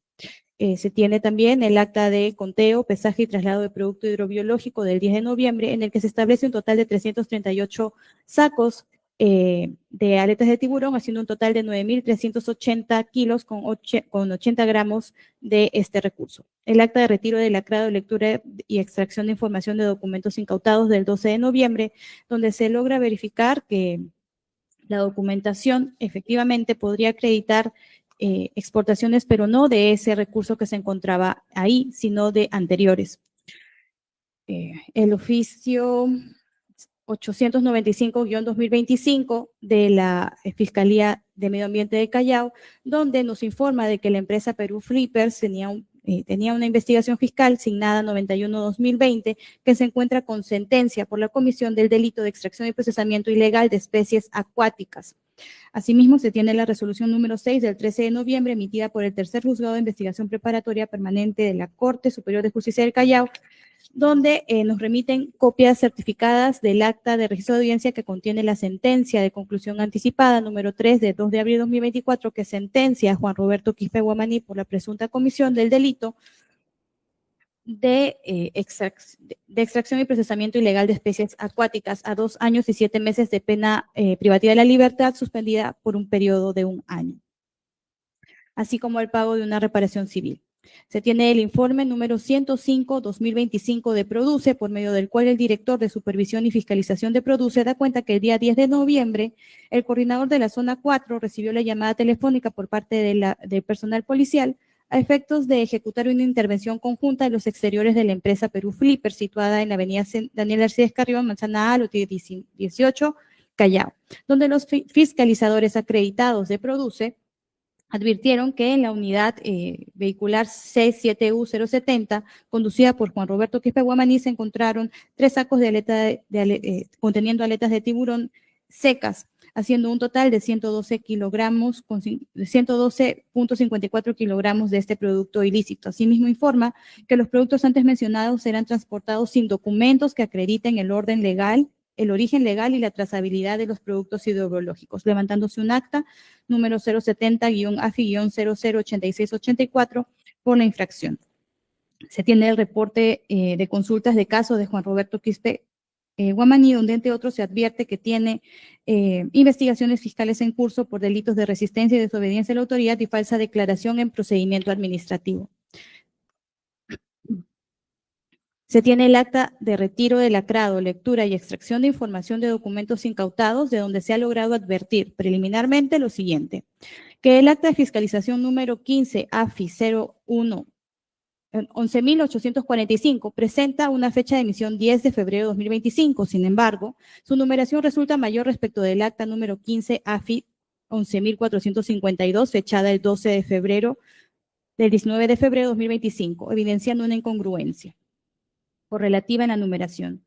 Se tiene también el acta de conteo, pesaje y traslado de producto hidrobiológico del 10 de noviembre, en el que se establece un total de 338 sacos de aletas de tiburón, haciendo un total de 9.380 kilos con 80 gramos de este recurso. El acta de retiro del lacrado de lectura y extracción de información de documentos incautados del 12 de noviembre, donde se logra verificar que la documentación efectivamente podría acreditar exportaciones, pero no de ese recurso que se encontraba ahí, sino de anteriores. El oficio 895-2025 de la Fiscalía de Medio Ambiente de Callao, donde nos informa de que la empresa Perú Flippers tenía una investigación fiscal signada 91-2020 que se encuentra con sentencia por la comisión del delito de extracción y procesamiento ilegal de especies acuáticas. Asimismo, se tiene la resolución número 6 del 13 de noviembre emitida por el Tercer Juzgado de Investigación Preparatoria Permanente de la Corte Superior de Justicia del Callao, donde nos remiten copias certificadas del acta de registro de audiencia que contiene la sentencia de conclusión anticipada número 3 de 2 de abril de 2024 que sentencia a Juan Roberto Quispe Guamaní por la presunta comisión del delito de extracción y procesamiento ilegal de especies acuáticas a 2 años y 7 meses de pena privativa de la libertad suspendida por un periodo de 1 año, así como el pago de una reparación civil. Se tiene el informe número 105-2025 de Produce, por medio del cual el director de Supervisión y Fiscalización de Produce da cuenta que el día 10 de noviembre el coordinador de la zona 4 recibió la llamada telefónica por parte del personal policial a efectos de ejecutar una intervención conjunta en los exteriores de la empresa Perú Flipper, situada en la avenida Daniel Alcides Carrión, Manzana A, lote 18, Callao, donde los fiscalizadores acreditados de Produce advirtieron que en la unidad vehicular C7U070, conducida por Juan Roberto Quispe Guamaní, se encontraron 3 sacos de conteniendo aletas de tiburón secas, haciendo un total de 112.54 kilogramos de este producto ilícito. Asimismo, informa que los productos antes mencionados serán transportados sin documentos que acrediten el origen legal y la trazabilidad de los productos hidrobiológicos, levantándose un acta número 070-AFI-008684 por la infracción. Se tiene el reporte de consultas de casos de Juan Roberto Quispe Guamaní, donde entre otros se advierte que tiene investigaciones fiscales en curso por delitos de resistencia y desobediencia a la autoridad y falsa declaración en procedimiento administrativo. Se tiene el acta de retiro de lacrado, lectura y extracción de información de documentos incautados, de donde se ha logrado advertir preliminarmente lo siguiente: que el acta de fiscalización número 15 AFI 11.845 presenta una fecha de emisión 10 de febrero de 2025. Sin embargo, su numeración resulta mayor respecto del acta número 15 AFI 11.452, fechada el 12 de febrero del 19 de febrero de 2025, evidenciando una incongruencia correlativa en la numeración.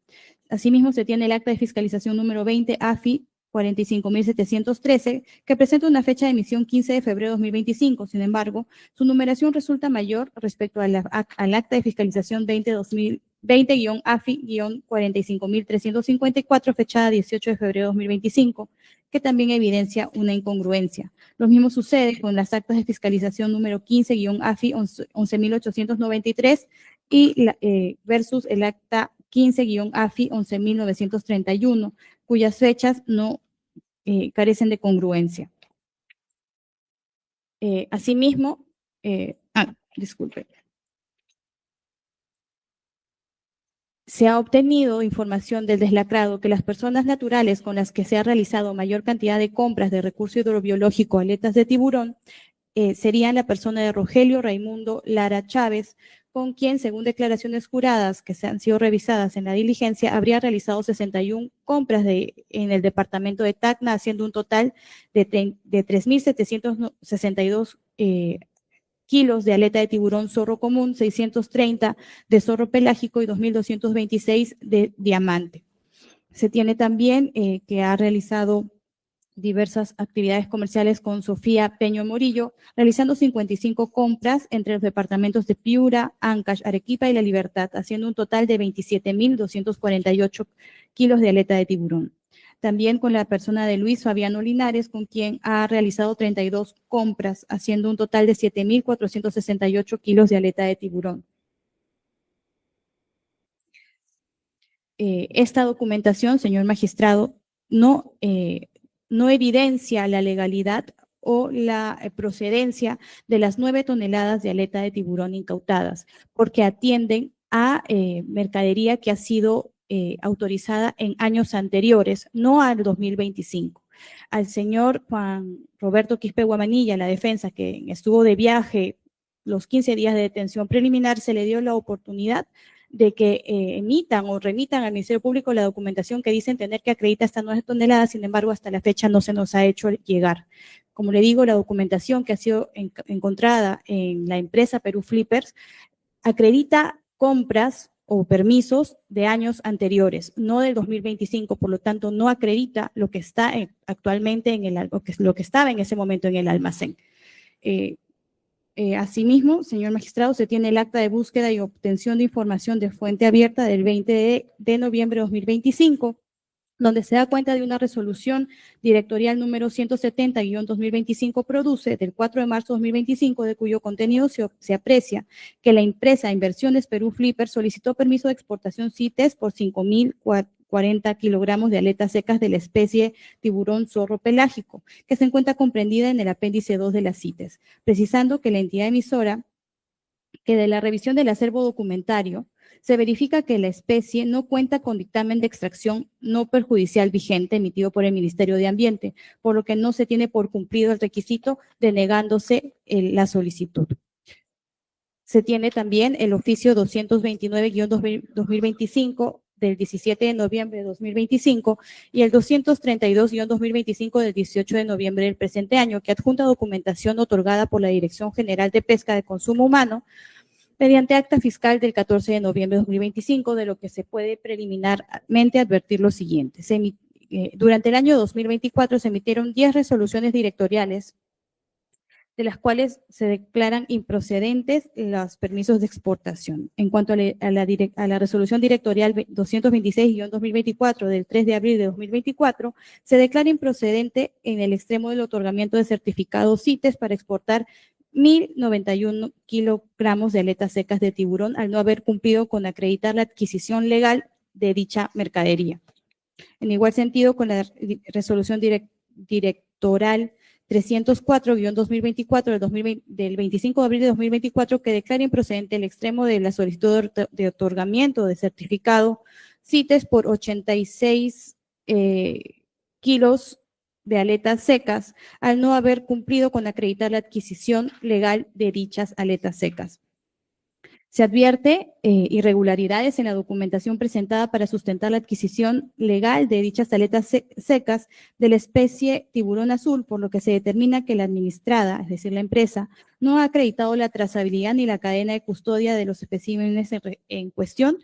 Asimismo, se tiene el acta de fiscalización número 20 AFI 45.713, que presenta una fecha de emisión 15 de febrero de 2025. Sin embargo, su numeración resulta mayor respecto al acta de fiscalización 20-AFI-45.354, fechada 18 de febrero de 2025, que también evidencia una incongruencia. Lo mismo sucede con las actas de fiscalización número 15-AFI 11.893 y versus el acta 15-AFI 11.931, cuyas fechas no carecen de congruencia. Asimismo, disculpe. Se ha obtenido información del deslacrado que las personas naturales con las que se ha realizado mayor cantidad de compras de recurso hidrobiológico aletas de tiburón serían la persona de Rogelio Raimundo Lara Chávez, con quien, según declaraciones juradas que se han sido revisadas en la diligencia, habría realizado 61 compras en el departamento de Tacna, haciendo un total de 3.762 kilos de aleta de tiburón zorro común, 630 de zorro pelágico y 2.226 de diamante. Se tiene también que ha realizado diversas actividades comerciales con Sofía Peño Morillo, realizando 55 compras entre los departamentos de Piura, Ancash, Arequipa y La Libertad, haciendo un total de 27.248 kilos de aleta de tiburón. También con la persona de Luis Fabiano Linares, con quien ha realizado 32 compras, haciendo un total de 7.468 kilos de aleta de tiburón. Esta documentación, señor magistrado, no evidencia la legalidad o la procedencia de las 9 toneladas de aleta de tiburón incautadas, porque atienden a mercadería que ha sido autorizada en años anteriores, no al 2025. Al señor Juan Roberto Quispe Guamanilla, la defensa, que estuvo de viaje los 15 días de detención preliminar, se le dio la oportunidad de que emitan o remitan al Ministerio Público la documentación que dicen tener que acreditar estas 9 toneladas, sin embargo, hasta la fecha no se nos ha hecho llegar. Como le digo, la documentación que ha sido encontrada en la empresa Perú Flippers acredita compras o permisos de años anteriores, no del 2025, por lo tanto, no acredita lo que está actualmente en lo que estaba en ese momento en el almacén. Asimismo, señor magistrado, se tiene el acta de búsqueda y obtención de información de fuente abierta del 20 de noviembre de 2025, donde se da cuenta de una resolución directorial número 170-2025 produce del 4 de marzo de 2025, de cuyo contenido se aprecia que la empresa Inversiones Perú Flipper solicitó permiso de exportación CITES por 5.040 kilogramos de aletas secas de la especie tiburón zorro pelágico, que se encuentra comprendida en el apéndice 2 de las CITES, precisando que la entidad emisora, que de la revisión del acervo documentario, se verifica que la especie no cuenta con dictamen de extracción no perjudicial vigente emitido por el Ministerio de Ambiente, por lo que no se tiene por cumplido el requisito, denegándose la solicitud. Se tiene también el oficio 229-2025 del 17 de noviembre de 2025 y el 232-2025 del 18 de noviembre del presente año, que adjunta documentación otorgada por la Dirección General de Pesca de Consumo Humano mediante acta fiscal del 14 de noviembre de 2025, de lo que se puede preliminarmente advertir lo siguiente. Durante el año 2024 se emitieron 10 resoluciones directoriales, de las cuales se declaran improcedentes los permisos de exportación. En cuanto a la resolución directorial 226-2024 del 3 de abril de 2024, se declara improcedente en el extremo del otorgamiento de certificados CITES para exportar 1.091 kilogramos de aletas secas de tiburón, al no haber cumplido con acreditar la adquisición legal de dicha mercadería. En igual sentido, con la resolución directoral 304-2024 del 25 de abril de 2024, que declara improcedente el extremo de la solicitud de otorgamiento de certificado CITES por 86 kilos de aletas secas, al no haber cumplido con acreditar la adquisición legal de dichas aletas secas. Se advierte irregularidades en la documentación presentada para sustentar la adquisición legal de dichas aletas secas de la especie tiburón azul, por lo que se determina que la administrada, es decir, la empresa, no ha acreditado la trazabilidad ni la cadena de custodia de los especímenes en cuestión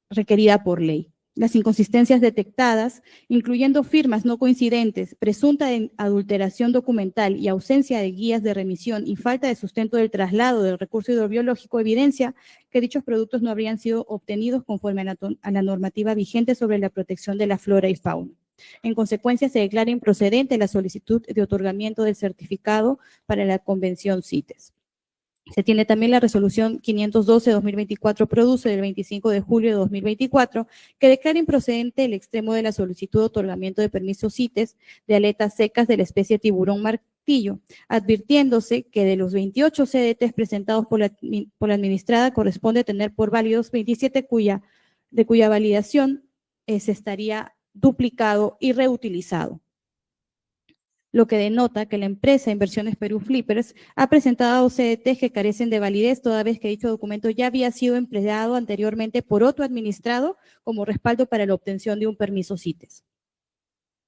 requerida por ley. Las inconsistencias detectadas, incluyendo firmas no coincidentes, presunta adulteración documental y ausencia de guías de remisión y falta de sustento del traslado del recurso hidrobiológico, evidencia que dichos productos no habrían sido obtenidos conforme a la normativa vigente sobre la protección de la flora y fauna. En consecuencia, se declara improcedente la solicitud de otorgamiento del certificado para la Convención CITES. Se tiene también la resolución 512-2024 produce del 25 de julio de 2024 que declara improcedente el extremo de la solicitud de otorgamiento de permiso CITES de aletas secas de la especie tiburón martillo, advirtiéndose que de los 28 CDTs presentados por la administrada corresponde tener por válidos 27 de cuya validación se estaría duplicado y reutilizado, lo que denota que la empresa Inversiones Perú Flippers ha presentado CDTs que carecen de validez, toda vez que dicho documento ya había sido empleado anteriormente por otro administrado como respaldo para la obtención de un permiso CITES.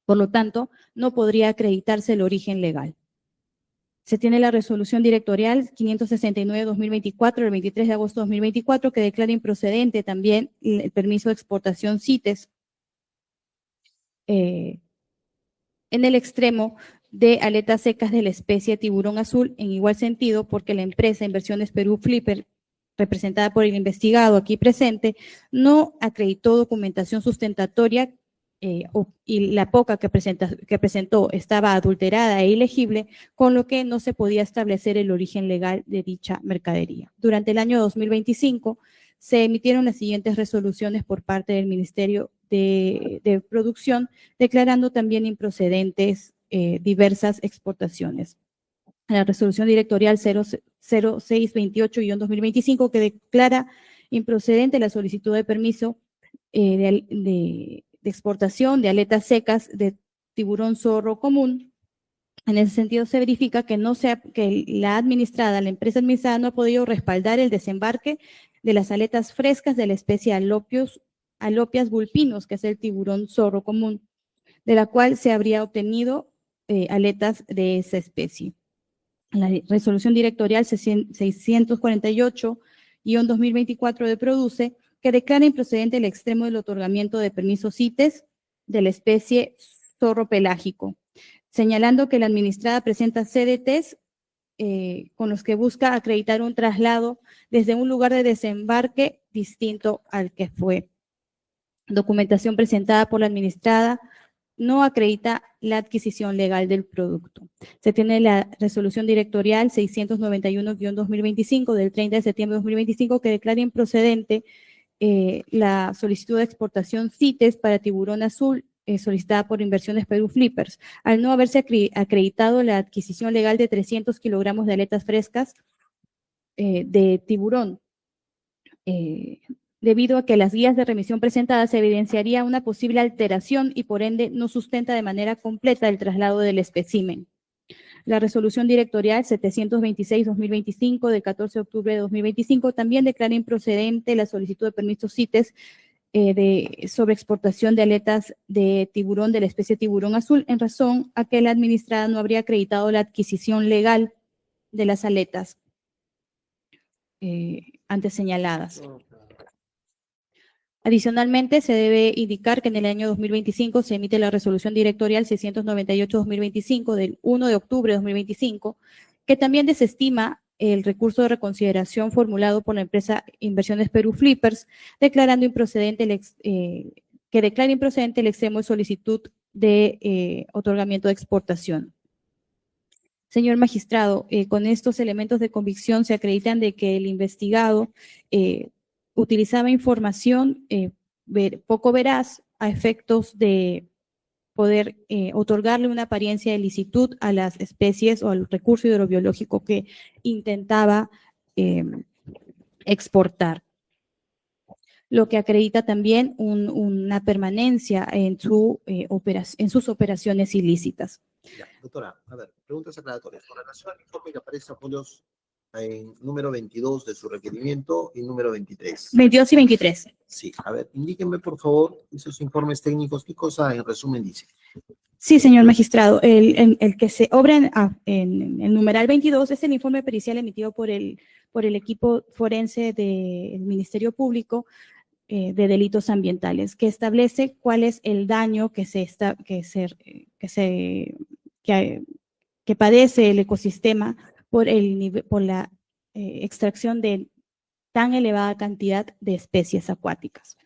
Por lo tanto, no podría acreditarse el origen legal. Se tiene la resolución directorial 569-2024 del 23 de agosto de 2024 que declara improcedente también el permiso de exportación CITES en el extremo de aletas secas de la especie tiburón azul, en igual sentido, porque la empresa Inversiones Perú Flipper, representada por el investigado aquí presente, no acreditó documentación sustentatoria y la poca que presentó estaba adulterada e ilegible, con lo que no se podía establecer el origen legal de dicha mercadería. Durante el año 2025 se emitieron las siguientes resoluciones por parte del Ministerio de Producción, declarando también improcedentes diversas exportaciones. La resolución directorial 0628-2025 que declara improcedente la solicitud de permiso de exportación de aletas secas de tiburón zorro común. En ese sentido se verifica que la empresa administrada no ha podido respaldar el desembarque de las aletas frescas de la especie Alopias vulpinus, que es el tiburón zorro común, de la cual se habría obtenido aletas de esa especie. La resolución directorial 648-2024 de Produce, que declara improcedente el extremo del otorgamiento de permisos CITES de la especie zorro pelágico, señalando que la administrada presenta CDTs con los que busca acreditar un traslado desde un lugar de desembarque distinto al que fue. Documentación presentada por la administrada no acredita la adquisición legal del producto. Se tiene la resolución directorial 691-2025 del 30 de septiembre de 2025 que declara improcedente la solicitud de exportación CITES para tiburón azul solicitada por Inversiones Perú Flippers, al no haberse acreditado la adquisición legal de 300 kilogramos de aletas frescas de tiburón, debido a que las guías de remisión presentadas evidenciaría una posible alteración y por ende no sustenta de manera completa el traslado del espécimen. La resolución directorial 726-2025 de 14 de octubre de 2025 también declara improcedente la solicitud de permiso CITES sobre exportación de aletas de tiburón de la especie tiburón azul, en razón a que la administrada no habría acreditado la adquisición legal de las aletas antes señaladas. Adicionalmente, se debe indicar que en el año 2025 se emite la resolución directorial 698-2025 del 1 de octubre de 2025, que también desestima el recurso de reconsideración formulado por la empresa Inversiones Perú Flippers, declarando improcedente que declara improcedente el extremo de solicitud de otorgamiento de exportación. Señor magistrado, con estos elementos de convicción se acreditan de que el investigado utilizaba información poco veraz a efectos de poder otorgarle una apariencia de licitud a las especies o al recurso hidrobiológico que intentaba exportar, lo que acredita también una permanencia en sus operaciones ilícitas. Ya, doctora, a ver, preguntas aclaratorias. Con relación al informe que aparece a folios en número 22 de su requerimiento y número 23. 22 y 23. Sí, a ver, indíquenme por favor esos informes técnicos, ¿qué cosa en resumen dice? Sí, señor magistrado, el que se obra en el numeral 22 es el informe pericial emitido por el equipo forense del Ministerio Público, de Delitos Ambientales, que establece cuál es el daño que padece el ecosistema por la extracción de tan elevada cantidad de especies acuáticas,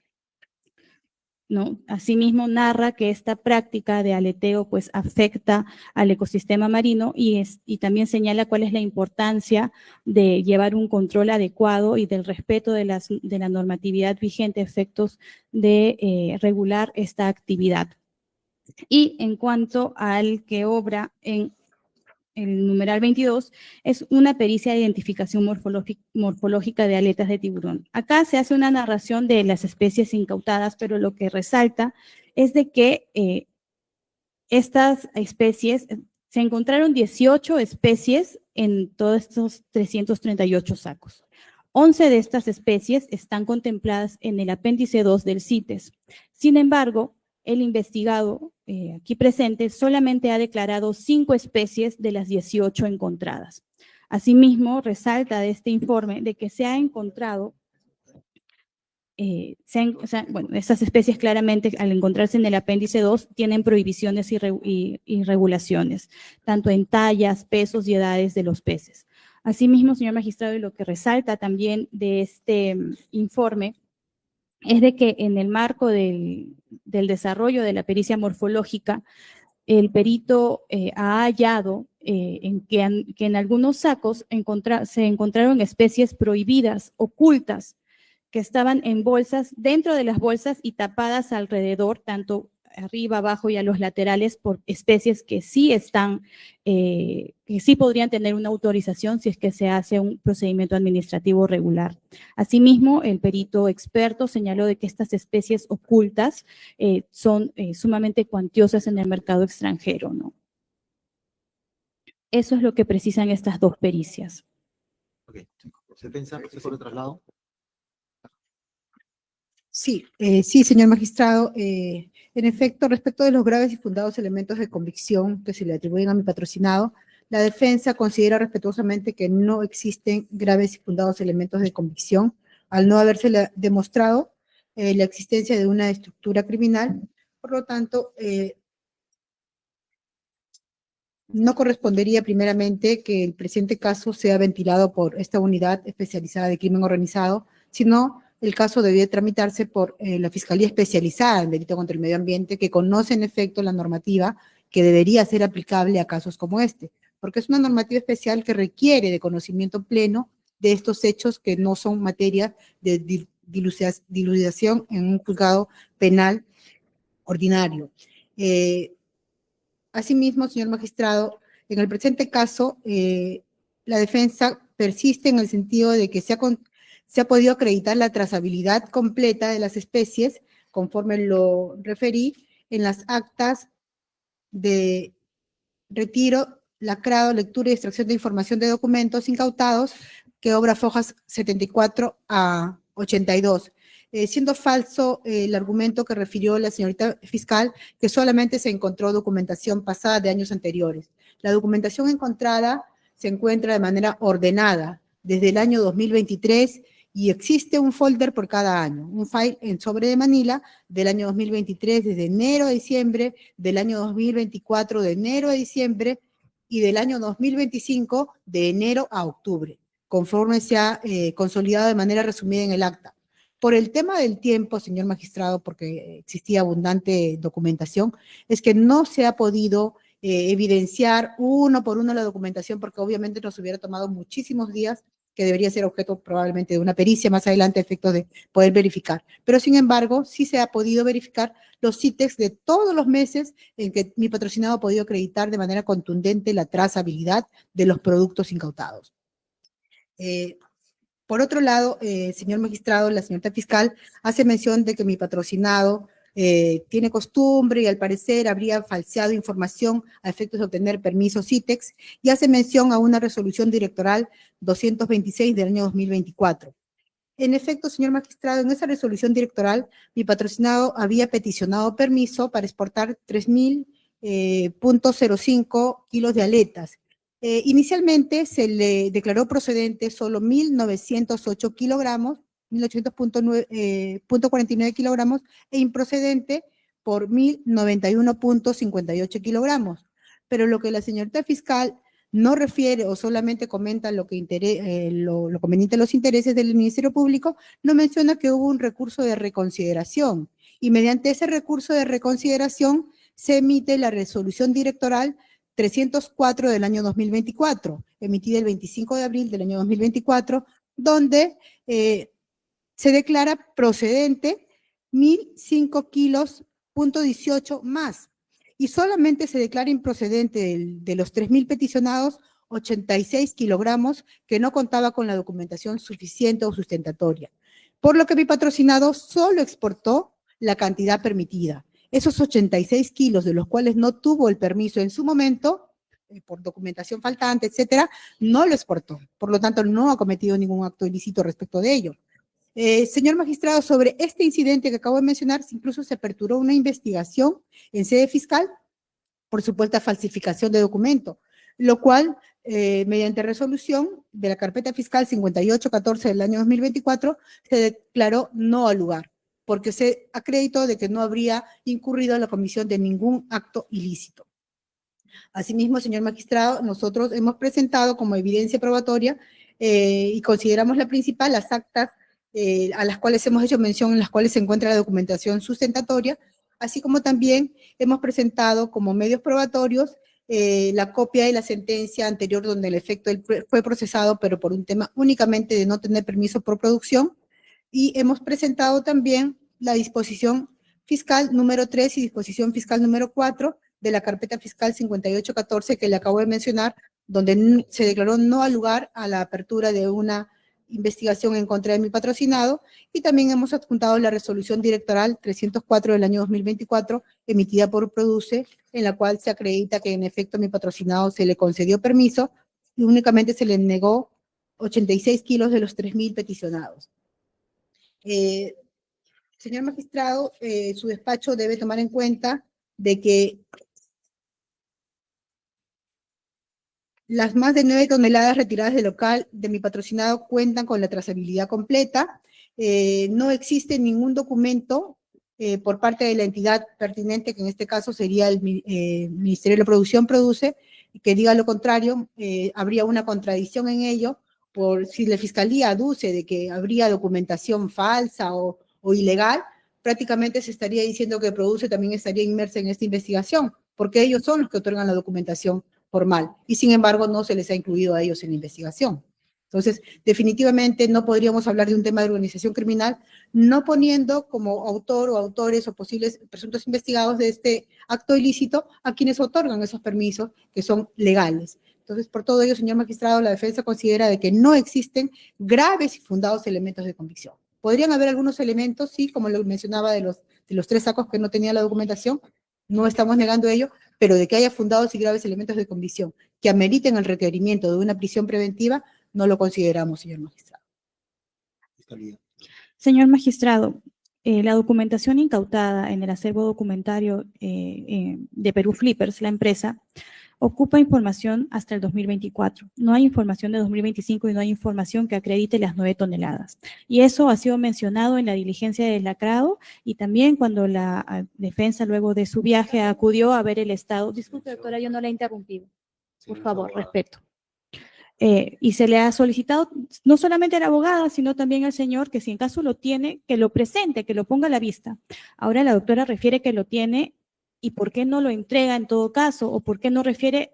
¿no? Asimismo, narra que esta práctica de aleteo pues afecta al ecosistema marino y también señala cuál es la importancia de llevar un control adecuado y del respeto de la normatividad vigente a efectos de regular esta actividad. Y en cuanto al que obra en el numeral 22, es una pericia de identificación morfológica de aletas de tiburón. Acá se hace una narración de las especies incautadas, pero lo que resalta es de que estas especies, se encontraron 18 especies en todos estos 338 sacos. 11 de estas especies están contempladas en el apéndice 2 del CITES. Sin embargo, el investigado aquí presente solamente ha declarado 5 especies de las 18 encontradas. Asimismo, resalta de este informe de que se ha encontrado, estas especies claramente al encontrarse en el apéndice 2 tienen prohibiciones y regulaciones, tanto en tallas, pesos y edades de los peces. Asimismo, señor magistrado, y lo que resalta también de este informe es de que en el marco del desarrollo de la pericia morfológica, el perito ha hallado que en algunos sacos se encontraron especies prohibidas, ocultas, que estaban en bolsas, dentro de las bolsas y tapadas alrededor, tanto arriba, abajo y a los laterales, por especies que sí que sí podrían tener una autorización si es que se hace un procedimiento administrativo regular. Asimismo, el perito experto señaló de que estas especies ocultas son sumamente cuantiosas en el mercado extranjero, ¿no? Eso es lo que precisan estas dos pericias. Ok. ¿Se piensa por el traslado? Sí, sí, señor magistrado. En efecto, respecto de los graves y fundados elementos de convicción que se le atribuyen a mi patrocinado, la defensa considera respetuosamente que no existen graves y fundados elementos de convicción, al no haberse demostrado la existencia de una estructura criminal. Por lo tanto, no correspondería primeramente que el presente caso sea ventilado por esta unidad especializada de crimen organizado, sino el caso debía tramitarse por la Fiscalía Especializada en Delito contra el Medio Ambiente, que conoce en efecto la normativa que debería ser aplicable a casos como este, porque es una normativa especial que requiere de conocimiento pleno de estos hechos que no son materia de dilucidación en un juzgado penal ordinario. Asimismo, señor magistrado, en el presente caso, la defensa persiste en el sentido de que se ha podido acreditar la trazabilidad completa de las especies, conforme lo referí, en las actas de retiro, lacrado, lectura y extracción de información de documentos incautados, que obra Fojas 74 a 82. Siendo falso el argumento que refirió la señorita fiscal, que solamente se encontró documentación pasada de años anteriores. La documentación encontrada se encuentra de manera ordenada desde el año 2023 y existe un folder por cada año, un file en sobre de Manila del año 2023 desde enero a diciembre, del año 2024 de enero a diciembre y del año 2025 de enero a octubre, conforme se ha consolidado de manera resumida en el acta. Por el tema del tiempo, señor magistrado, porque existía abundante documentación, es que no se ha podido evidenciar uno por uno la documentación, porque obviamente nos hubiera tomado muchísimos días, que debería ser objeto probablemente de una pericia más adelante a efectos de poder verificar. Pero sin embargo, sí se ha podido verificar los CITEX de todos los meses en que mi patrocinado ha podido acreditar de manera contundente la trazabilidad de los productos incautados. Por otro lado, señor magistrado, la señorita fiscal hace mención de que mi patrocinado tiene costumbre y al parecer habría falseado información a efectos de obtener permisos CITEX y hace mención a una resolución directoral 226 del año 2024. En efecto, señor magistrado, en esa resolución directoral, mi patrocinado había peticionado permiso para exportar 3.005 kilos de aletas. Inicialmente se le declaró procedente solo 1.908 kilogramos 1.800.49 kilogramos e improcedente por 1.091.58 kilogramos. Pero lo que la señorita fiscal no refiere o solamente comenta lo conveniente a los intereses del Ministerio Público, no menciona que hubo un recurso de reconsideración y mediante ese recurso de reconsideración se emite la resolución directoral 304 del año 2024, emitida el 25 de abril del año 2024, donde se declara procedente 1.005 kilos.18 más y solamente se declara improcedente de los 3.000 peticionados 86 kilogramos que no contaba con la documentación suficiente o sustentatoria, por lo que mi patrocinado solo exportó la cantidad permitida. Esos 86 kilos de los cuales no tuvo el permiso en su momento, por documentación faltante, etcétera, no lo exportó. Por lo tanto, no ha cometido ningún acto ilícito respecto de ello. Señor magistrado, sobre este incidente que acabo de mencionar, incluso se aperturó una investigación en sede fiscal por supuesta falsificación de documento, lo cual, mediante resolución de la carpeta fiscal 5814 del año 2024, se declaró no al lugar, porque se acreditó de que no habría incurrido en la comisión de ningún acto ilícito. Asimismo, señor magistrado, nosotros hemos presentado como evidencia probatoria y consideramos la principal las actas a las cuales hemos hecho mención, en las cuales se encuentra la documentación sustentatoria, así como también hemos presentado como medios probatorios la copia de la sentencia anterior donde el efecto fue procesado, pero por un tema únicamente de no tener permiso por producción, y hemos presentado también la disposición fiscal número 3 y disposición fiscal número 4 de la carpeta fiscal 5814 que le acabo de mencionar, donde se declaró no al lugar a la apertura de una investigación en contra de mi patrocinado, y también hemos adjuntado la resolución directoral 304 del año 2024 emitida por Produce, en la cual se acredita que en efecto a mi patrocinado se le concedió permiso y únicamente se le negó 86 kilos de los 3.000 peticionados. Señor magistrado, su despacho debe tomar en cuenta de que las más de 9 toneladas retiradas del local de mi patrocinado cuentan con la trazabilidad completa. No existe ningún documento por parte de la entidad pertinente, que en este caso sería el Ministerio de la Producción Produce, que diga lo contrario. Habría una contradicción en ello, por si la Fiscalía aduce de que habría documentación falsa o ilegal, prácticamente se estaría diciendo que Produce también estaría inmersa en esta investigación, porque ellos son los que otorgan la documentación formal, y sin embargo no se les ha incluido a ellos en la investigación. Entonces, definitivamente no podríamos hablar de un tema de organización criminal, no poniendo como autor o autores o posibles presuntos investigados de este acto ilícito a quienes otorgan esos permisos que son legales. Entonces, por todo ello, señor magistrado, la defensa considera de que no existen graves y fundados elementos de convicción. Podrían haber algunos elementos, sí, como lo mencionaba de los 3 sacos que no tenía la documentación, no estamos negando ello, pero de que haya fundados y graves elementos de convicción que ameriten el requerimiento de una prisión preventiva, no lo consideramos, señor magistrado. Señor magistrado, la documentación incautada en el acervo documentario de Perú Flippers, la empresa, ocupa información hasta el 2024. No hay información de 2025 y no hay información que acredite las 9 toneladas. Y eso ha sido mencionado en la diligencia del lacrado y también cuando la defensa, luego de su viaje, acudió a ver el estado. Disculpe, doctora, yo no la he interrumpido. Por favor, respeto. Y se le ha solicitado no solamente a la abogada, sino también al señor, que si en caso lo tiene, que lo presente, que lo ponga a la vista. Ahora la doctora refiere que lo tiene. ¿Y por qué no lo entrega en todo caso? ¿O por qué no refiere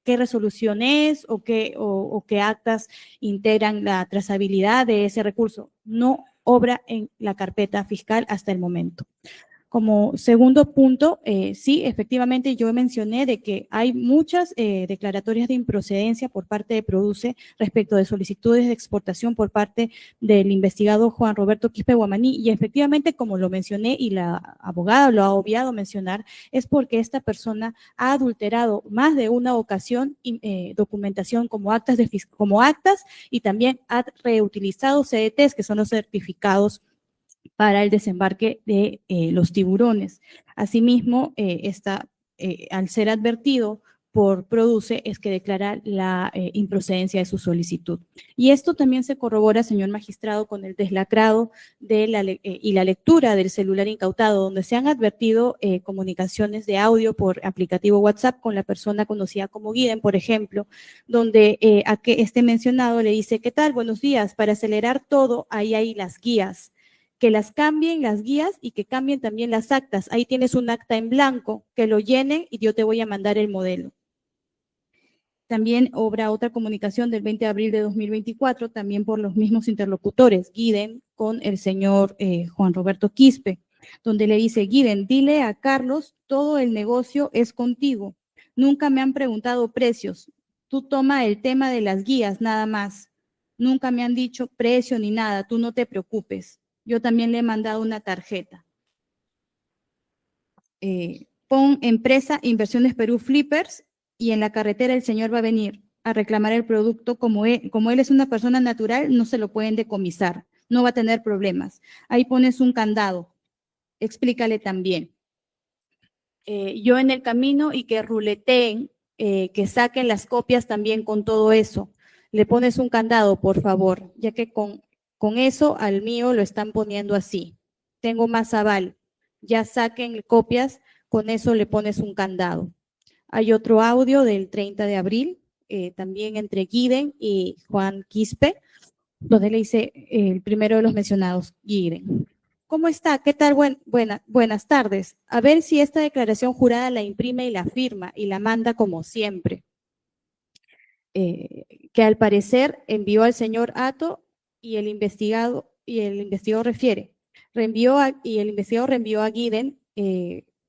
qué resolución es o qué actas integran la trazabilidad de ese recurso? No obra en la carpeta fiscal hasta el momento. Como segundo punto, sí, efectivamente yo mencioné de que hay muchas declaratorias de improcedencia por parte de Produce respecto de solicitudes de exportación por parte del investigado Juan Roberto Quispe Guamaní, y efectivamente, como lo mencioné y la abogada lo ha obviado mencionar, es porque esta persona ha adulterado más de una ocasión documentación como actas y también ha reutilizado CDTs, que son los certificados para el desembarque de los tiburones. Asimismo, al ser advertido por Produce es que declara la improcedencia de su solicitud. Y esto también se corrobora, señor magistrado, con el deslacrado de y la lectura del celular incautado, donde se han advertido comunicaciones de audio por aplicativo WhatsApp con la persona conocida como Guiden, por ejemplo, donde a que este mencionado le dice, ¿qué tal? Buenos días, para acelerar todo, ahí hay las guías. Que las cambien las guías y que cambien también las actas. Ahí tienes un acta en blanco, que lo llenen y yo te voy a mandar el modelo. También obra otra comunicación del 20 de abril de 2024, también por los mismos interlocutores, Guiden con el señor Juan Roberto Quispe, donde le dice, Guiden, dile a Carlos, todo el negocio es contigo. Nunca me han preguntado precios. Tú toma el tema de las guías, nada más. Nunca me han dicho precio ni nada, tú no te preocupes. Yo también le he mandado una tarjeta. Pon empresa Inversiones Perú Flippers y en la carretera el señor va a venir a reclamar el producto. Como él es una persona natural, no se lo pueden decomisar, no va a tener problemas. Ahí pones un candado, explícale también. Yo en el camino y que ruleteen, que saquen las copias también con todo eso. Le pones un candado, por favor, ya que con eso al mío lo están poniendo así. Tengo más aval, ya saquen copias, con eso le pones un candado. Hay otro audio del 30 de abril, también entre Guiden y Juan Quispe, donde le dice el primero de los mencionados, Guiden. ¿Cómo está? ¿Qué tal? Buenas tardes. A ver si esta declaración jurada la imprime y la firma y la manda como siempre. Que al parecer envió al señor Ato y el investigador refiere. Y el investigador reenvió a Guiden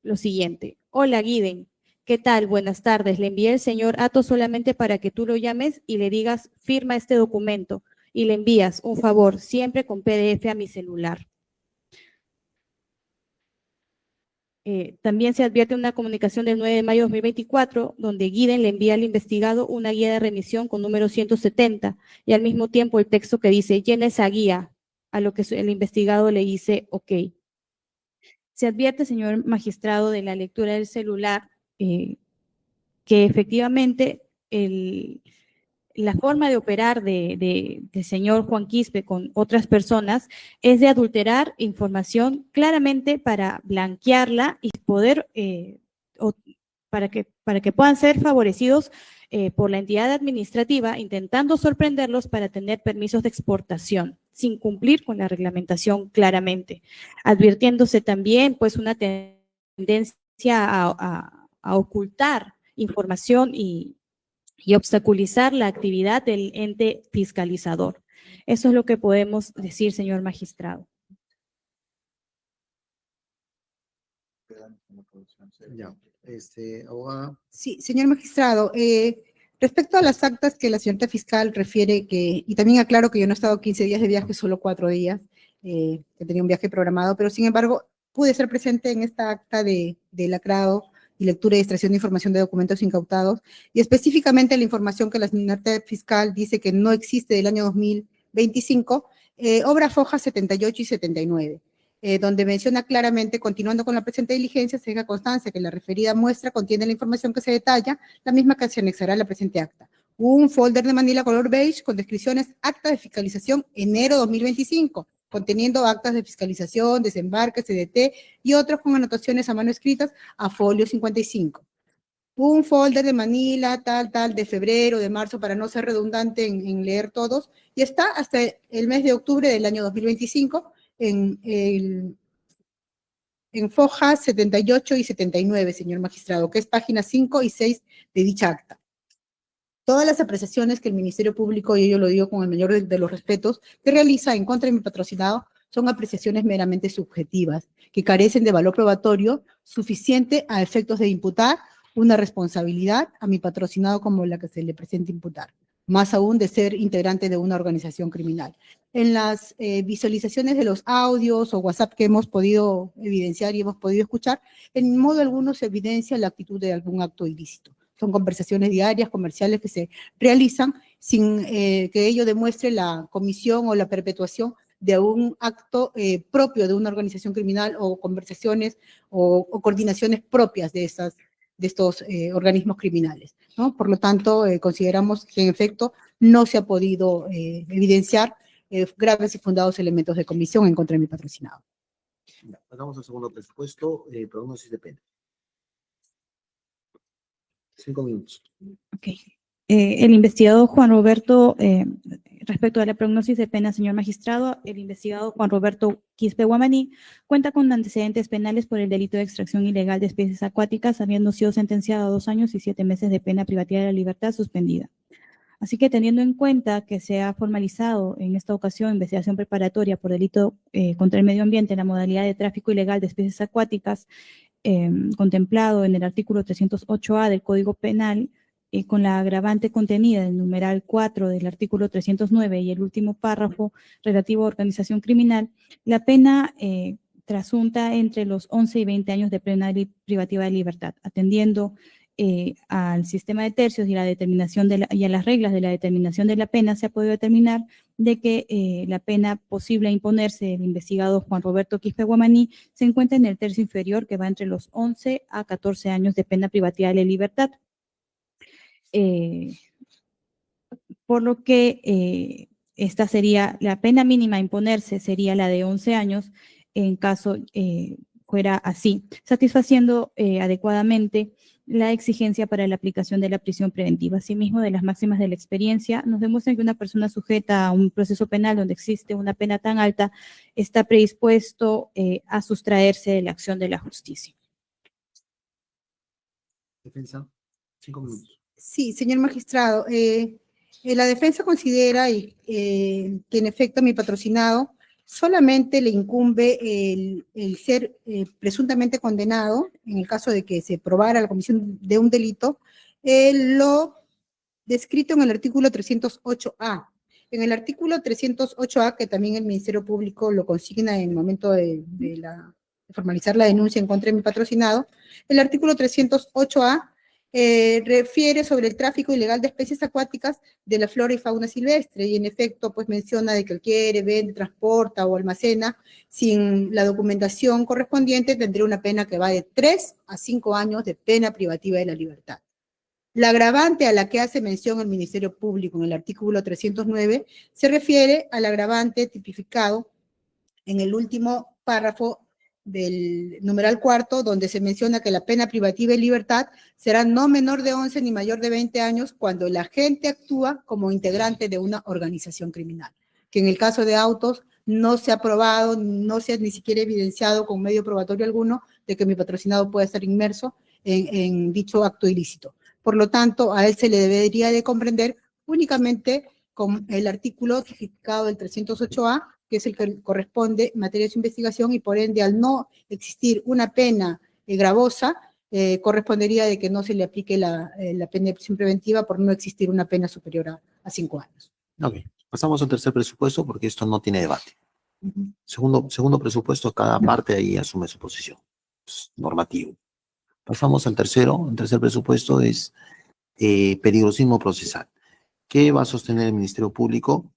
lo siguiente. Hola Guiden, ¿qué tal? Buenas tardes. Le envié al señor Ato solamente para que tú lo llames y le digas firma este documento y le envías un favor siempre con PDF a mi celular. También se advierte una comunicación del 9 de mayo de 2024, donde Guiden le envía al investigado una guía de remisión con número 170 y al mismo tiempo el texto que dice, llena esa guía, a lo que el investigado le dice, ok. Se advierte, señor magistrado, de la lectura del celular, que efectivamente la forma de operar del señor Juan Quispe con otras personas es de adulterar información claramente para blanquearla y poder, para que puedan ser favorecidos por la entidad administrativa, intentando sorprenderlos para tener permisos de exportación, sin cumplir con la reglamentación claramente, advirtiéndose también pues una tendencia a ocultar información y obstaculizar la actividad del ente fiscalizador. Eso es lo que podemos decir, señor magistrado. Ya, abogada. Sí, señor magistrado, respecto a las actas que la señorita fiscal refiere que, y también aclaro que yo no he estado 15 días de viaje, solo 4 días, que tenía un viaje programado, pero sin embargo pude ser presente en esta acta de lacrado y lectura y extracción de información de documentos incautados, y específicamente la información que la señorita fiscal dice que no existe del año 2025, obra foja 78 y 79. Donde menciona claramente, continuando con la presente diligencia, se deja constancia que la referida muestra contiene la información que se detalla, la misma que se anexará a la presente acta. Un folder de manila color beige con descripciones acta de fiscalización enero 2025, conteniendo actas de fiscalización, desembarque, CDT y otros con anotaciones a mano escritas a folio 55. Un folder de manila, tal, de febrero, de marzo, para no ser redundante en leer todos, y está hasta el mes de octubre del año 2025, en fojas 78 y 79, señor magistrado, que es páginas 5 y 6 de dicha acta. Todas las apreciaciones que el Ministerio Público, y yo lo digo con el mayor de los respetos, que realiza en contra de mi patrocinado, son apreciaciones meramente subjetivas, que carecen de valor probatorio suficiente a efectos de imputar una responsabilidad a mi patrocinado como la que se le presenta imputar, más aún de ser integrante de una organización criminal. En las visualizaciones de los audios o WhatsApp que hemos podido evidenciar y hemos podido escuchar, en modo alguno se evidencia la actitud de algún acto ilícito. Son conversaciones diarias, comerciales que se realizan sin que ello demuestre la comisión o la perpetuación de un acto propio de una organización criminal o conversaciones o coordinaciones propias de estos organismos criminales, ¿no? Por lo tanto, consideramos que en efecto no se ha podido evidenciar graves y fundados elementos de comisión en contra de mi patrocinado. Ya, pasamos al segundo presupuesto, prognosis de pena. 5 minutos. Ok. El investigado Juan Roberto, respecto a la prognosis de pena, señor magistrado, el investigado Juan Roberto Quispe Guamaní cuenta con antecedentes penales por el delito de extracción ilegal de especies acuáticas, habiendo sido sentenciado a 2 años y 7 meses de pena privativa de la libertad suspendida. Así que teniendo en cuenta que se ha formalizado en esta ocasión investigación preparatoria por delito contra el medio ambiente en la modalidad de tráfico ilegal de especies acuáticas, contemplado en el artículo 308A del Código Penal, con la agravante contenida en el numeral 4 del artículo 309 y el último párrafo relativo a organización criminal, la pena trasunta entre los 11 y 20 años de pena privativa de libertad, atendiendo al sistema de tercios y la determinación y a las reglas de la determinación de la pena. Se ha podido determinar de que la pena posible a imponerse del investigado Juan Roberto Quispe Guamaní se encuentra en el tercio inferior, que va entre los 11 a 14 años de pena privativa de la libertad. Por lo que esta sería la pena mínima a imponerse, sería la de 11 años en caso fuera así, satisfaciendo adecuadamente la exigencia para la aplicación de la prisión preventiva. Asimismo, de las máximas de la experiencia, nos demuestran que una persona sujeta a un proceso penal donde existe una pena tan alta está predispuesto a sustraerse de la acción de la justicia. Defensa, 5 minutos. Sí, señor magistrado, la defensa considera que en efecto a mi patrocinado solamente le incumbe el ser presuntamente condenado, en el caso de que se probara la comisión de un delito, lo descrito en el artículo 308A. En el artículo 308A, que también el Ministerio Público lo consigna en el momento de formalizar la denuncia en contra de mi patrocinado, el artículo 308A refiere sobre el tráfico ilegal de especies acuáticas de la flora y fauna silvestre, y en efecto pues menciona de que adquiere, vende, transporta o almacena sin la documentación correspondiente, tendría una pena que va de 3 a 5 años de pena privativa de la libertad. La agravante a la que hace mención el Ministerio Público en el artículo 309 se refiere al agravante tipificado en el último párrafo del numeral 4, donde se menciona que la pena privativa de libertad será no menor de 11 ni mayor de 20 años cuando el agente actúa como integrante de una organización criminal, que en el caso de autos no se ha probado, no se ha ni siquiera evidenciado con medio probatorio alguno de que mi patrocinado pueda estar inmerso en dicho acto ilícito. Por lo tanto, a él se le debería de comprender únicamente con el artículo tipificado del 308A, que es el que corresponde en materia de su investigación, y por ende, al no existir una pena gravosa, correspondería de que no se le aplique la pena de prisión preventiva por no existir una pena superior a 5 años. Ok, pasamos al tercer presupuesto porque esto no tiene debate. Segundo presupuesto, cada parte ahí asume su posición. Es normativo. Pasamos al tercero. El tercer presupuesto es peligrosismo procesal. ¿Qué va a sostener el Ministerio Público?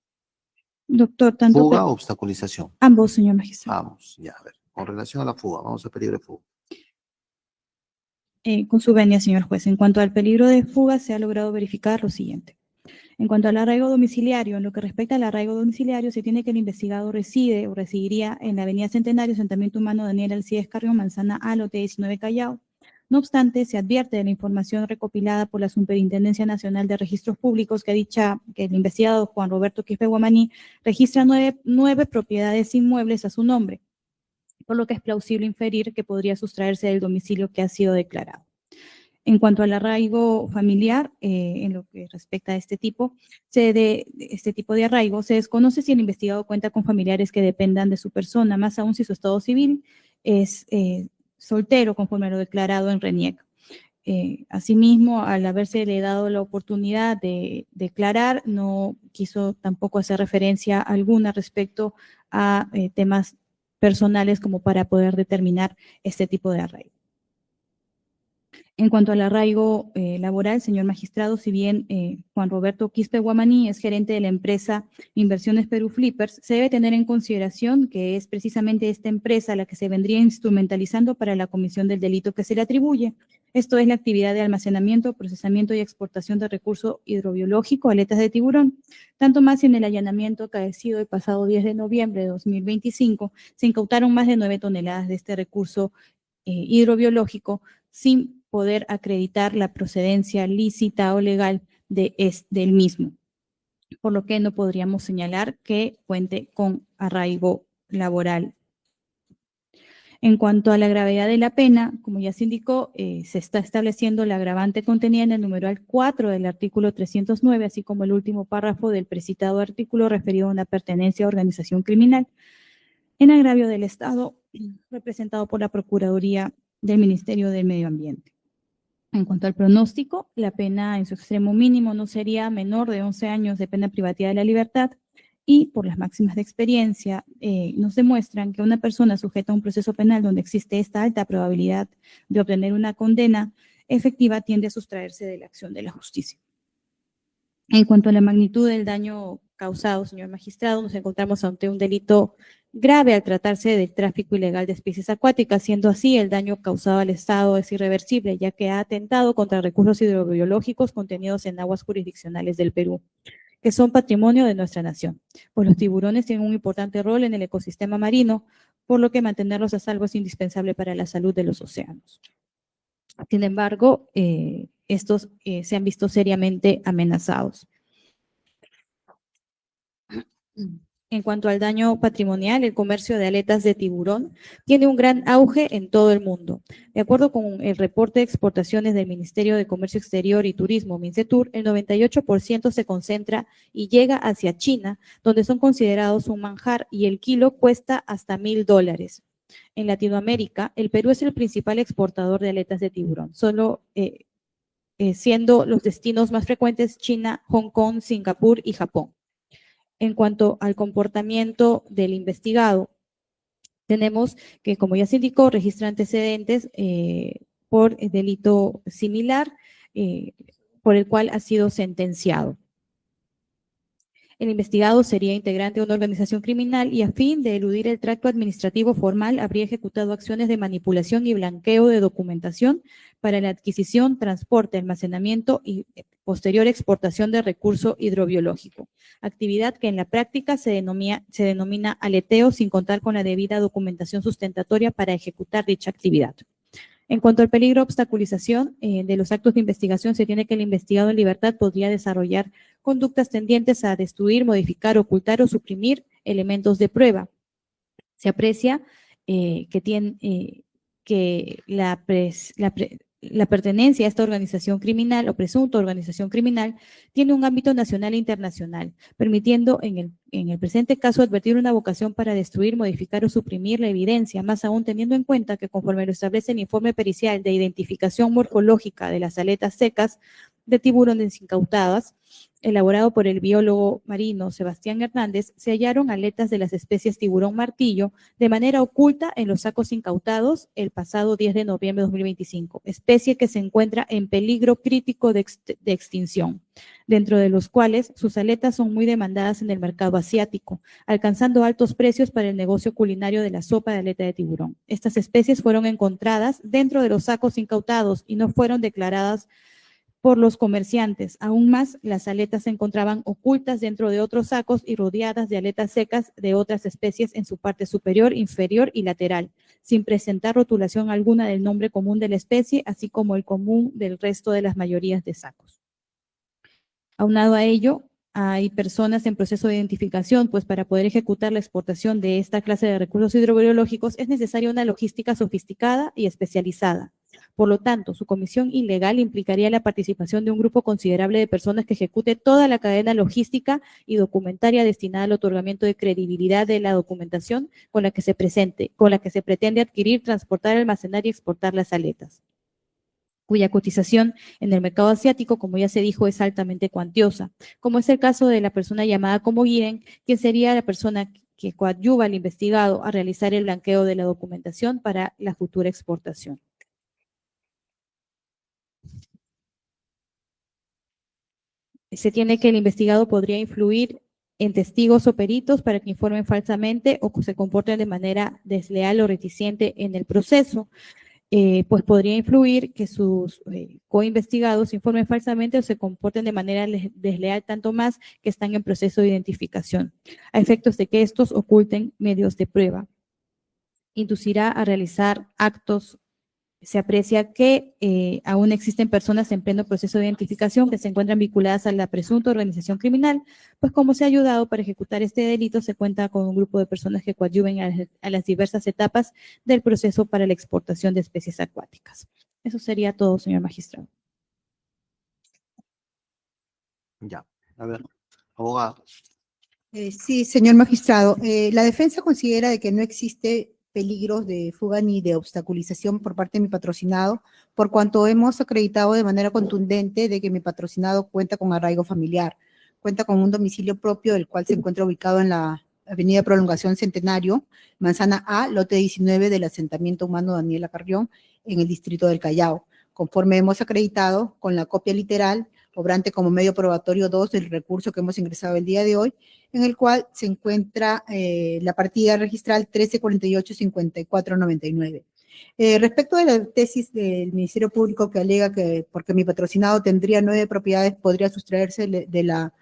Doctor, tanto ¿Fuga o obstaculización? ambos, señor magistrado. Vamos, ya, a ver. Con relación a la fuga, vamos al peligro de fuga. Con su venia, señor juez, en cuanto al peligro de fuga, se ha logrado verificar lo siguiente. En cuanto al arraigo domiciliario, en lo que respecta al arraigo domiciliario, se tiene que el investigado reside o residiría en la avenida Centenario, asentamiento humano Daniel Alcides Carrión, manzana A, lote 19 Callao. No obstante, se advierte de la información recopilada por la Superintendencia Nacional de Registros Públicos que el investigado Juan Roberto Quispe Guamaní registra nueve propiedades inmuebles a su nombre, por lo que es plausible inferir que podría sustraerse del domicilio que ha sido declarado. En cuanto al arraigo familiar, en lo que respecta a este tipo de arraigo, se desconoce si el investigado cuenta con familiares que dependan de su persona, más aún si su estado civil es soltero, conforme a lo declarado en RENIEC. Asimismo, al haberse le dado la oportunidad de declarar, no quiso tampoco hacer referencia alguna respecto a temas personales como para poder determinar este tipo de arraigo. En cuanto al arraigo laboral, señor magistrado, si bien Juan Roberto Quispe Guamaní es gerente de la empresa Inversiones Perú Flippers, se debe tener en consideración que es precisamente esta empresa la que se vendría instrumentalizando para la comisión del delito que se le atribuye. Esto es la actividad de almacenamiento, procesamiento y exportación de recurso hidrobiológico, aletas de tiburón. Tanto más si en el allanamiento acaecido el pasado 10 de noviembre de 2025 se incautaron más de 9 toneladas de este recurso hidrobiológico sin poder acreditar la procedencia lícita o legal del mismo, por lo que no podríamos señalar que cuente con arraigo laboral. En cuanto a la gravedad de la pena, como ya se indicó, se está estableciendo la agravante contenida en el numeral 4 del artículo 309, así como el último párrafo del precitado artículo referido a una pertenencia a organización criminal, en agravio del Estado, representado por la Procuraduría del Ministerio del Medio Ambiente. En cuanto al pronóstico, la pena en su extremo mínimo no sería menor de 11 años de pena privativa de la libertad y por las máximas de experiencia nos demuestran que una persona sujeta a un proceso penal donde existe esta alta probabilidad de obtener una condena efectiva tiende a sustraerse de la acción de la justicia. En cuanto a la magnitud del daño causado, señor magistrado, nos encontramos ante un delito grave al tratarse del tráfico ilegal de especies acuáticas, siendo así el daño causado al Estado es irreversible, ya que ha atentado contra recursos hidrobiológicos contenidos en aguas jurisdiccionales del Perú, que son patrimonio de nuestra nación. Pues los tiburones tienen un importante rol en el ecosistema marino, por lo que mantenerlos a salvo es indispensable para la salud de los océanos. Sin embargo, estos se han visto seriamente amenazados. En cuanto al daño patrimonial, el comercio de aletas de tiburón tiene un gran auge en todo el mundo. De acuerdo con el reporte de exportaciones del Ministerio de Comercio Exterior y Turismo, Mincetur, el 98% se concentra y llega hacia China, donde son considerados un manjar y el kilo cuesta hasta $1,000. En Latinoamérica, el Perú es el principal exportador de aletas de tiburón, solo siendo los destinos más frecuentes China, Hong Kong, Singapur y Japón. En cuanto al comportamiento del investigado, tenemos que, como ya se indicó, registra antecedentes por delito similar por el cual ha sido sentenciado. El investigado sería integrante de una organización criminal y a fin de eludir el tracto administrativo formal habría ejecutado acciones de manipulación y blanqueo de documentación para la adquisición, transporte, almacenamiento y posterior exportación de recurso hidrobiológico, actividad que en la práctica se denomina aleteo sin contar con la debida documentación sustentatoria para ejecutar dicha actividad. En cuanto al peligro de obstaculización de los actos de investigación, se tiene que el investigado en libertad podría desarrollar conductas tendientes a destruir, modificar, ocultar o suprimir elementos de prueba. Se aprecia que la pertenencia a esta organización criminal o presunta organización criminal tiene un ámbito nacional e internacional, permitiendo en el presente caso advertir una vocación para destruir, modificar o suprimir la evidencia, más aún teniendo en cuenta que conforme lo establece el informe pericial de identificación morfológica de las aletas secas de tiburones incautadas, elaborado por el biólogo marino Sebastián Hernández, se hallaron aletas de las especies tiburón martillo de manera oculta en los sacos incautados el pasado 10 de noviembre de 2025, especie que se encuentra en peligro crítico de extinción, dentro de los cuales sus aletas son muy demandadas en el mercado asiático, alcanzando altos precios para el negocio culinario de la sopa de aleta de tiburón. Estas especies fueron encontradas dentro de los sacos incautados y no fueron declaradas por los comerciantes. Aún más, las aletas se encontraban ocultas dentro de otros sacos y rodeadas de aletas secas de otras especies en su parte superior, inferior y lateral, sin presentar rotulación alguna del nombre común de la especie, así como el común del resto de las mayorías de sacos. Aunado a ello, hay personas en proceso de identificación, pues para poder ejecutar la exportación de esta clase de recursos hidrobiológicos es necesaria una logística sofisticada y especializada. Por lo tanto, su comisión ilegal implicaría la participación de un grupo considerable de personas que ejecute toda la cadena logística y documentaria destinada al otorgamiento de credibilidad de la documentación con la que se pretende adquirir, transportar, almacenar y exportar las aletas, cuya cotización en el mercado asiático, como ya se dijo, es altamente cuantiosa, como es el caso de la persona llamada como Guiren, quien sería la persona que coadyuva al investigado a realizar el blanqueo de la documentación para la futura exportación. Se tiene que el investigado podría influir en testigos o peritos para que informen falsamente o que se comporten de manera desleal o reticente en el proceso. Pues podría influir que sus coinvestigados informen falsamente o se comporten de manera desleal, tanto más que están en proceso de identificación, a efectos de que estos oculten medios de prueba. Inducirá a realizar actos. Se aprecia que aún existen personas en pleno proceso de identificación que se encuentran vinculadas a la presunta organización criminal, pues como se ha ayudado para ejecutar este delito, se cuenta con un grupo de personas que coadyuven a las diversas etapas del proceso para la exportación de especies acuáticas. Eso sería todo, señor magistrado. Ya, a ver, abogado. Sí, señor magistrado. La defensa considera de que no existe peligros de fuga ni de obstaculización por parte de mi patrocinado, por cuanto hemos acreditado de manera contundente de que mi patrocinado cuenta con arraigo familiar, cuenta con un domicilio propio, el cual se encuentra ubicado en la Avenida Prolongación Centenario, Manzana A, lote 19 del asentamiento humano Daniela Carrión, en el distrito del Callao, conforme hemos acreditado con la copia literal, obrante como medio probatorio 2 del recurso que hemos ingresado el día de hoy, en el cual se encuentra la partida registral 1348-5499. Respecto de la tesis del Ministerio Público que alega que porque mi patrocinado tendría 9 propiedades, podría sustraerse de la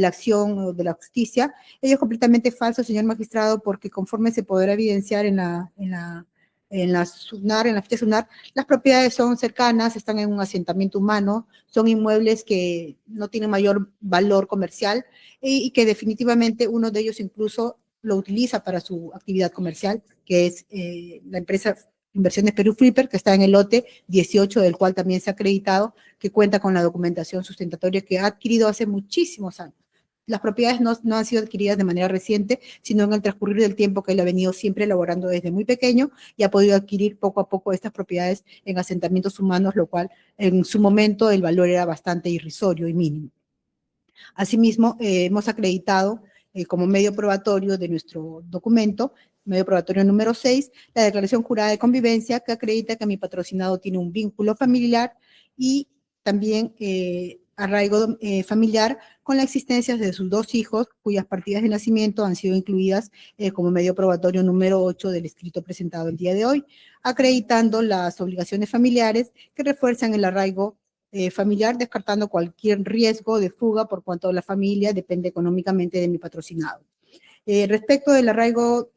acción o de la justicia, ello es completamente falso, señor magistrado, porque conforme se podrá evidenciar en la ficha SUNAR, las propiedades son cercanas, están en un asentamiento humano, son inmuebles que no tienen mayor valor comercial y que definitivamente uno de ellos incluso lo utiliza para su actividad comercial, que es la empresa Inversiones Perú Flipper, que está en el lote 18, del cual también se ha acreditado que cuenta con la documentación sustentatoria que ha adquirido hace muchísimos años. Las propiedades no han sido adquiridas de manera reciente, sino en el transcurrir del tiempo que él ha venido siempre elaborando desde muy pequeño y ha podido adquirir poco a poco estas propiedades en asentamientos humanos, lo cual en su momento el valor era bastante irrisorio y mínimo. Asimismo, hemos acreditado como medio probatorio de nuestro documento, medio probatorio número 6, la declaración jurada de convivencia que acredita que mi patrocinado tiene un vínculo familiar y también arraigo familiar con la existencia de sus 2 hijos, cuyas partidas de nacimiento han sido incluidas como medio probatorio número 8 del escrito presentado el día de hoy, acreditando las obligaciones familiares que refuerzan el arraigo familiar, descartando cualquier riesgo de fuga por cuanto la familia depende económicamente de mi patrocinado. Respecto del arraigo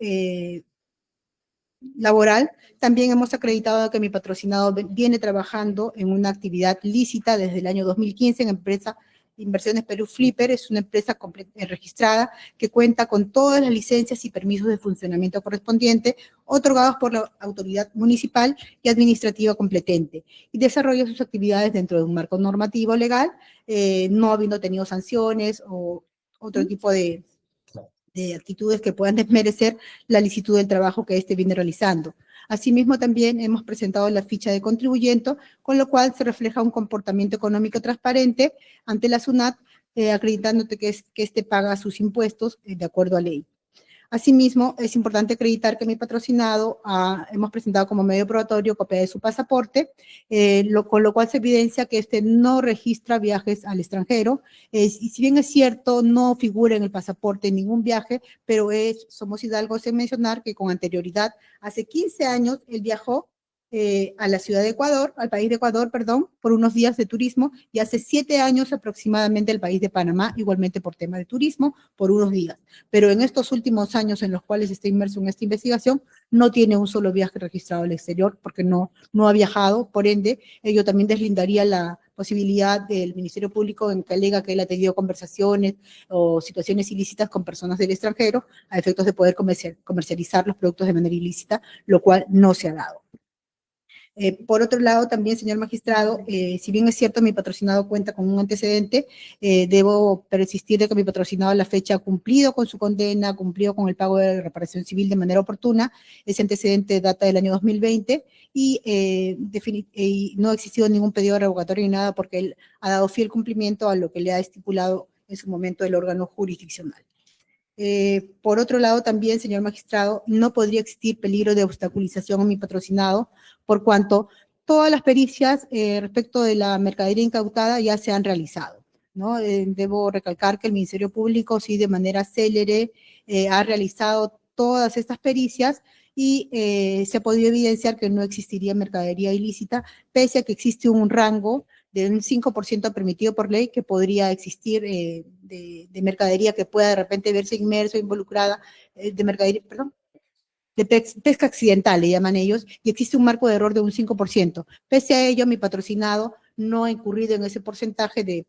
laboral, también hemos acreditado que mi patrocinado viene trabajando en una actividad lícita desde el año 2015 en empresa Inversiones Perú Flipper, es una empresa registrada que cuenta con todas las licencias y permisos de funcionamiento correspondientes otorgados por la autoridad municipal y administrativa competente y desarrolla sus actividades dentro de un marco normativo legal, no habiendo tenido sanciones o otro tipo de actitudes que puedan desmerecer la licitud del trabajo que éste viene realizando. Asimismo, también hemos presentado la ficha de contribuyente, con lo cual se refleja un comportamiento económico transparente ante la SUNAT, acreditándote que éste paga sus impuestos de acuerdo a ley. Asimismo, es importante acreditar que mi patrocinado hemos presentado como medio probatorio copia de su pasaporte, con lo cual se evidencia que este no registra viajes al extranjero. Y si bien es cierto, no figura en el pasaporte ningún viaje, pero somos hidalgos en mencionar que con anterioridad, hace 15 años, él viajó a la ciudad de Ecuador, al país de Ecuador, perdón, por unos días de turismo, y hace 7 años aproximadamente al país de Panamá, igualmente por tema de turismo, por unos días. Pero en estos últimos años en los cuales está inmerso en esta investigación, no tiene un solo viaje registrado al exterior porque no ha viajado, por ende, ello también deslindaría la posibilidad del Ministerio Público en que alega que él ha tenido conversaciones o situaciones ilícitas con personas del extranjero a efectos de poder comercializar los productos de manera ilícita, lo cual no se ha dado. Por otro lado, también, señor magistrado, si bien es cierto mi patrocinado cuenta con un antecedente, debo persistir de que mi patrocinado a la fecha ha cumplido con su condena, ha cumplido con el pago de reparación civil de manera oportuna. Ese antecedente data del año 2020 y no ha existido ningún pedido revocatorio ni nada porque él ha dado fiel cumplimiento a lo que le ha estipulado en su momento el órgano jurisdiccional. Por otro lado, también, señor magistrado, no podría existir peligro de obstaculización a mi patrocinado, por cuanto todas las pericias respecto de la mercadería incautada ya se han realizado. ¿no? Debo recalcar que el Ministerio Público sí de manera célere ha realizado todas estas pericias y se ha podido evidenciar que no existiría mercadería ilícita, pese a que existe un rango de un 5% permitido por ley que podría existir de mercadería que pueda de repente verse inmerso, involucrada, de mercadería, perdón, de pesca accidental, le llaman ellos, y existe un marco de error de un 5%. Pese a ello, mi patrocinado no ha incurrido en ese porcentaje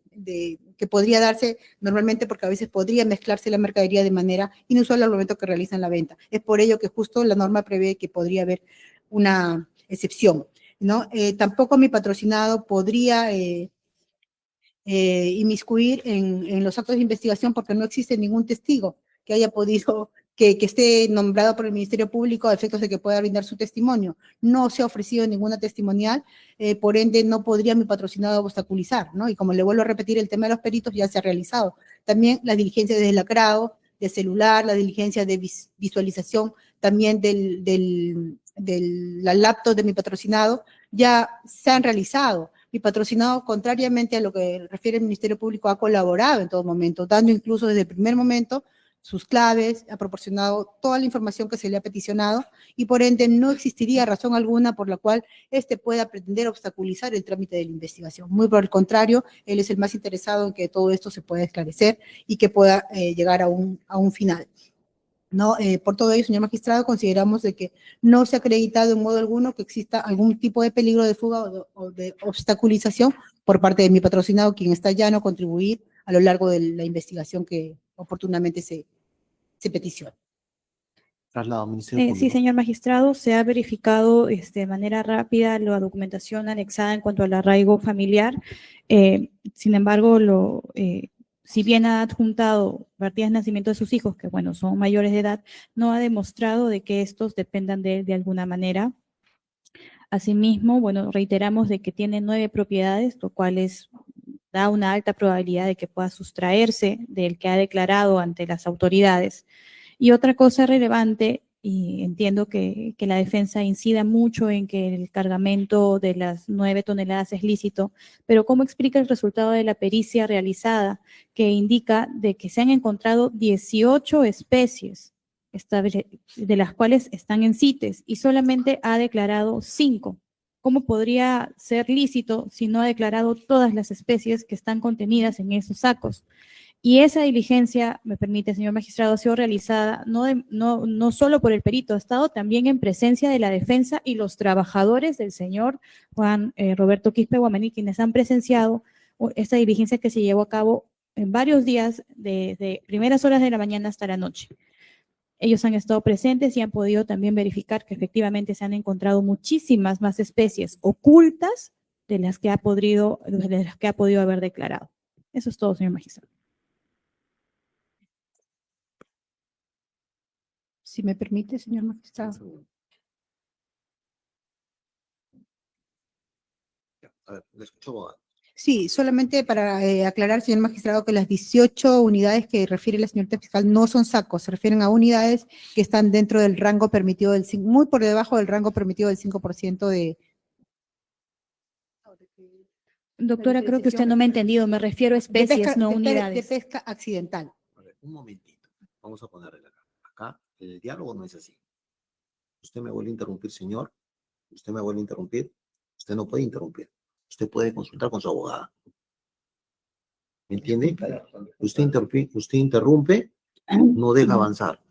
que podría darse normalmente porque a veces podría mezclarse la mercadería de manera inusual al momento que realizan la venta. Es por ello que justo la norma prevé que podría haber una excepción, ¿no? Tampoco mi patrocinado podría inmiscuir en los actos de investigación porque no existe ningún testigo que haya podido, que esté nombrado por el Ministerio Público a efectos de que pueda brindar su testimonio. No se ha ofrecido ninguna testimonial, por ende no podría mi patrocinado obstaculizar, ¿no? Y como le vuelvo a repetir, el tema de los peritos ya se ha realizado. También las diligencias de lacrado, de celular, la diligencia de visualización también la laptop de mi patrocinado ya se han realizado. Mi patrocinado, contrariamente a lo que refiere el Ministerio Público, ha colaborado en todo momento, dando incluso desde el primer momento sus claves, ha proporcionado toda la información que se le ha peticionado y por ende no existiría razón alguna por la cual éste pueda pretender obstaculizar el trámite de la investigación. Muy por el contrario, él es el más interesado en que todo esto se pueda esclarecer y que pueda llegar a un final. ¿No? Por todo ello, señor magistrado, consideramos de que no se ha acreditado en modo alguno que exista algún tipo de peligro de fuga o de obstaculización por parte de mi patrocinado, quien está llano a contribuir a lo largo de la investigación que oportunamente se peticiona. Traslado, Ministerio Público. Sí, señor magistrado, se ha verificado de manera rápida la documentación anexada en cuanto al arraigo familiar. Sin embargo, si bien ha adjuntado partidas de nacimiento de sus hijos, que bueno, son mayores de edad, no ha demostrado de que estos dependan de él de alguna manera. Asimismo, bueno, reiteramos de que tiene 9 propiedades, lo cual da una alta probabilidad de que pueda sustraerse del que ha declarado ante las autoridades. Y otra cosa relevante, y entiendo que la defensa incida mucho en que el cargamento de las 9 toneladas es lícito, pero ¿cómo explica el resultado de la pericia realizada que indica de que se han encontrado 18 especies, de las cuales están en CITES y solamente ha declarado 5? ¿Cómo podría ser lícito si no ha declarado todas las especies que están contenidas en esos sacos? Y esa diligencia, me permite, señor magistrado, ha sido realizada no solo por el perito, ha estado también en presencia de la defensa y los trabajadores del señor Juan Roberto Quispe Guamaní, quienes han presenciado esta diligencia que se llevó a cabo en varios días, desde primeras horas de la mañana hasta la noche. Ellos han estado presentes y han podido también verificar que efectivamente se han encontrado muchísimas más especies ocultas de las que ha podido haber declarado. Eso es todo, señor magistrado. Si me permite, señor magistrado. A ver, le escucho, abogado. Sí, solamente para aclarar, señor magistrado, que las 18 unidades que refiere la señorita fiscal no son sacos, se refieren a unidades que están dentro del rango permitido del 5%, muy por debajo del rango permitido del 5% de... Doctora, creo que usted no me ha entendido, me refiero a especies, no unidades. De pesca accidental. A ver, un momentito. Vamos a ponerle acá. Acá el diálogo no es así. Usted me vuelve a interrumpir, señor. Usted me vuelve a interrumpir. Usted no puede interrumpir. Usted puede consultar con su abogada. ¿Me entiende? Usted interrumpe, no deja avanzar.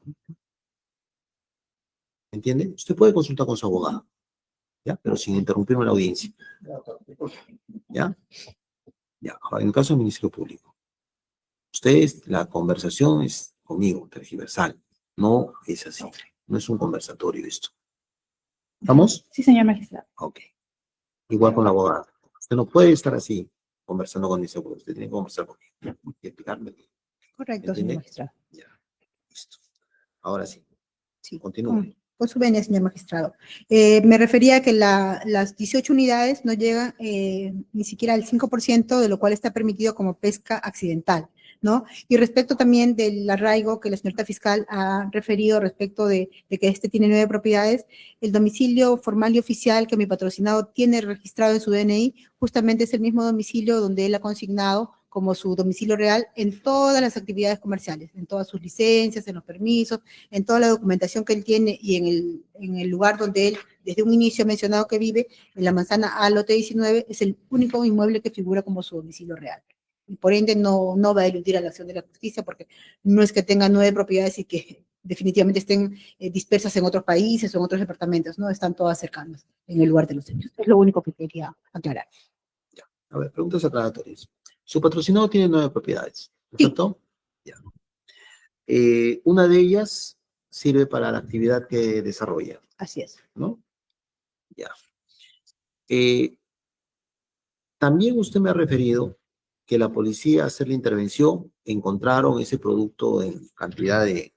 ¿Me entiende? Usted puede consultar con su abogada. ¿Ya? Pero sin interrumpirme la audiencia. ¿Ya? Ya. Ahora, en el caso del Ministerio Público. Ustedes, la conversación es conmigo, tergiversal. No es así. No es un conversatorio esto. ¿Estamos? Sí, señor magistrado. Ok. Igual con la abogada. Usted no puede estar así conversando con mi seguro. Usted tiene que conversar conmigo y explicarme. Correcto, señor magistrado. Ya. Listo. Ahora sí. Sí. Continúe. Con su venia, señor magistrado. Me refería a que las 18 unidades no llegan ni siquiera al 5%, de lo cual está permitido como pesca accidental, ¿no? Y respecto también del arraigo que la señorita fiscal ha referido respecto de que este tiene 9 propiedades, el domicilio formal y oficial que mi patrocinado tiene registrado en su DNI, justamente es el mismo domicilio donde él ha consignado como su domicilio real en todas las actividades comerciales, en todas sus licencias, en los permisos, en toda la documentación que él tiene y en el lugar donde él desde un inicio ha mencionado que vive, en la manzana A, lote 19, es el único inmueble que figura como su domicilio real. Y por ende no va a eludir a la acción de la justicia porque no es que tenga 9 propiedades y que definitivamente estén dispersas en otros países o en otros departamentos, ¿no? Están todas cercanas en el lugar de los hechos. Es lo único que quería aclarar. A ver, preguntas aclaratorias. Su patrocinado tiene 9 propiedades, ¿no es Sí. cierto? Ya. Una de ellas sirve para la actividad que desarrolla, Así es. ¿no? Ya. También usted me ha referido que la policía, al hacer la intervención, encontraron ese producto en cantidad de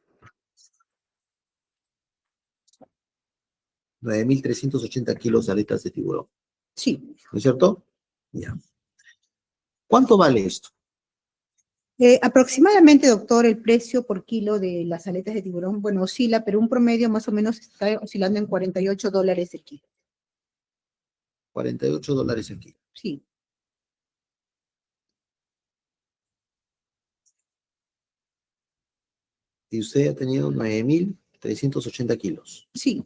9.380 kilos de aletas de tiburón, Sí. ¿no es cierto? Ya. ¿Cuánto vale esto? Aproximadamente, doctor, el precio por kilo de las aletas de tiburón, bueno, oscila, pero un promedio más o menos está oscilando en $48 el kilo. $48 el kilo. Sí. Y usted ha tenido 9.380 kilos. Sí.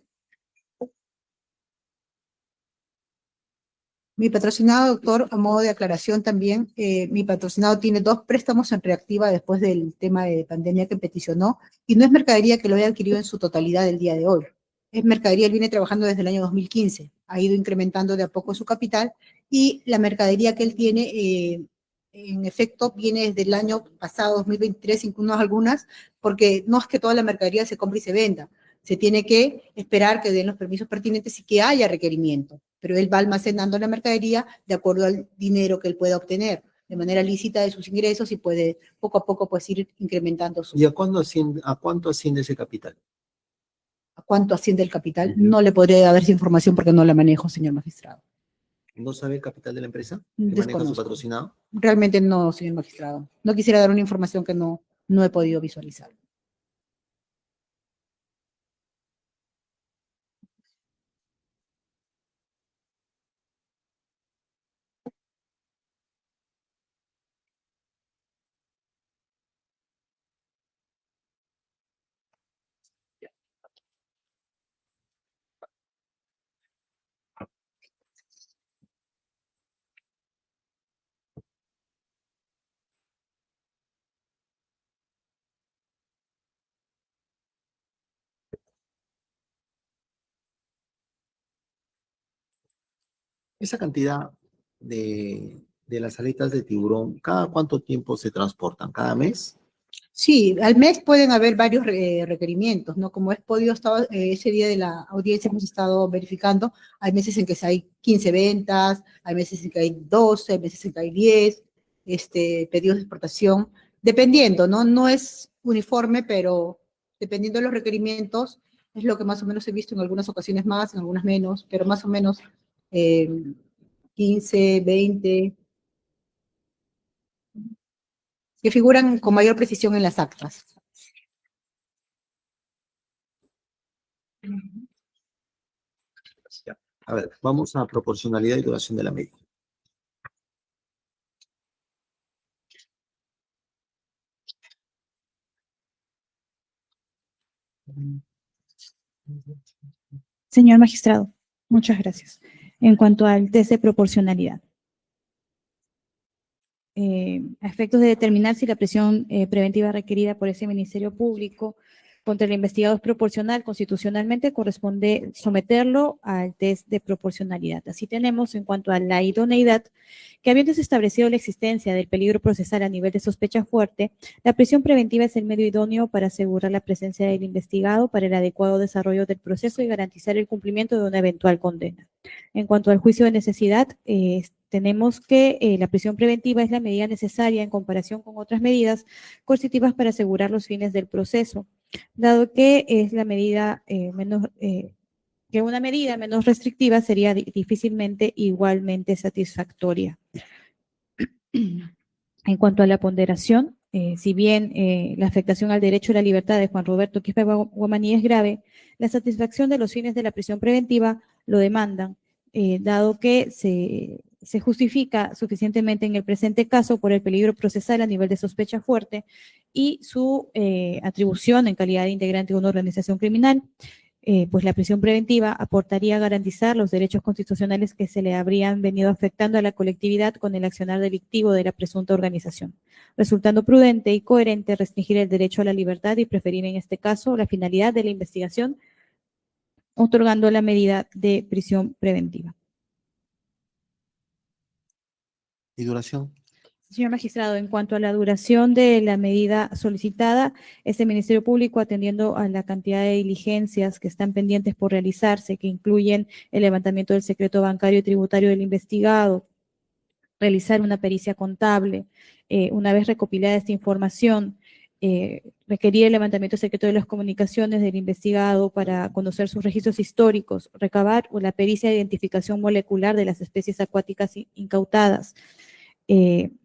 Mi patrocinado, doctor, a modo de aclaración también, mi patrocinado tiene 2 préstamos en reactiva después del tema de pandemia que peticionó, y no es mercadería que lo haya adquirido en su totalidad el día de hoy. Es mercadería, él viene trabajando desde el año 2015, ha ido incrementando de a poco su capital, y la mercadería que él tiene, en efecto, viene desde el año pasado, 2023, incluso algunas, porque no es que toda la mercadería se compre y se venda, se tiene que esperar que den los permisos pertinentes y que haya requerimiento, pero él va almacenando la mercadería de acuerdo al dinero que él pueda obtener de manera lícita de sus ingresos y puede poco a poco pues ir incrementando su... ¿Y a cuánto asciende ese capital? ¿A cuánto asciende el capital? No le podría dar esa información porque no la manejo, señor magistrado. ¿No sabe el capital de la empresa que maneja su Desconozco. patrocinado? Realmente no, señor magistrado. No quisiera dar una información que no he podido visualizar. Esa cantidad de las aletas de tiburón, ¿cada cuánto tiempo se transportan? ¿Cada mes? Sí, al mes pueden haber varios requerimientos, ¿no? Como es podido, ese día de la audiencia hemos estado verificando, hay meses en que hay 15 ventas, hay meses en que hay 12, hay meses en que hay 10 pedidos de exportación, dependiendo, ¿no? No es uniforme, pero dependiendo de los requerimientos, es lo que más o menos he visto en algunas ocasiones más, en algunas menos, pero más o menos 15, 20, que figuran con mayor precisión en las actas. Ya. A ver, vamos a proporcionalidad y duración de la medida. Señor magistrado, muchas gracias. En cuanto al test de proporcionalidad, a efectos de determinar si la prisión preventiva requerida por ese Ministerio Público contra el investigado es proporcional constitucionalmente, corresponde someterlo al test de proporcionalidad. Así tenemos, en cuanto a la idoneidad, que habiéndose establecido la existencia del peligro procesal a nivel de sospecha fuerte, la prisión preventiva es el medio idóneo para asegurar la presencia del investigado para el adecuado desarrollo del proceso y garantizar el cumplimiento de una eventual condena. En cuanto al juicio de necesidad, tenemos que la prisión preventiva es la medida necesaria en comparación con otras medidas coercitivas para asegurar los fines del proceso, dado que es la medida que una medida menos restrictiva sería difícilmente igualmente satisfactoria. En cuanto a la ponderación, si bien la afectación al derecho a la libertad de Juan Roberto Quispe Guamaní es grave, la satisfacción de los fines de la prisión preventiva lo demandan, dado que se se justifica suficientemente en el presente caso por el peligro procesal a nivel de sospecha fuerte y su atribución en calidad de integrante de una organización criminal, pues la prisión preventiva aportaría a garantizar los derechos constitucionales que se le habrían venido afectando a la colectividad con el accionar delictivo de la presunta organización, resultando prudente y coherente restringir el derecho a la libertad y preferir en este caso la finalidad de la investigación, otorgando la medida de prisión preventiva. ¿Y duración? Señor magistrado, en cuanto a la duración de la medida solicitada, este Ministerio Público, atendiendo a la cantidad de diligencias que están pendientes por realizarse, que incluyen el levantamiento del secreto bancario y tributario del investigado, realizar una pericia contable, una vez recopilada esta información, requerir el levantamiento secreto de las comunicaciones del investigado para conocer sus registros históricos, recabar la pericia de identificación molecular de las especies acuáticas incautadas,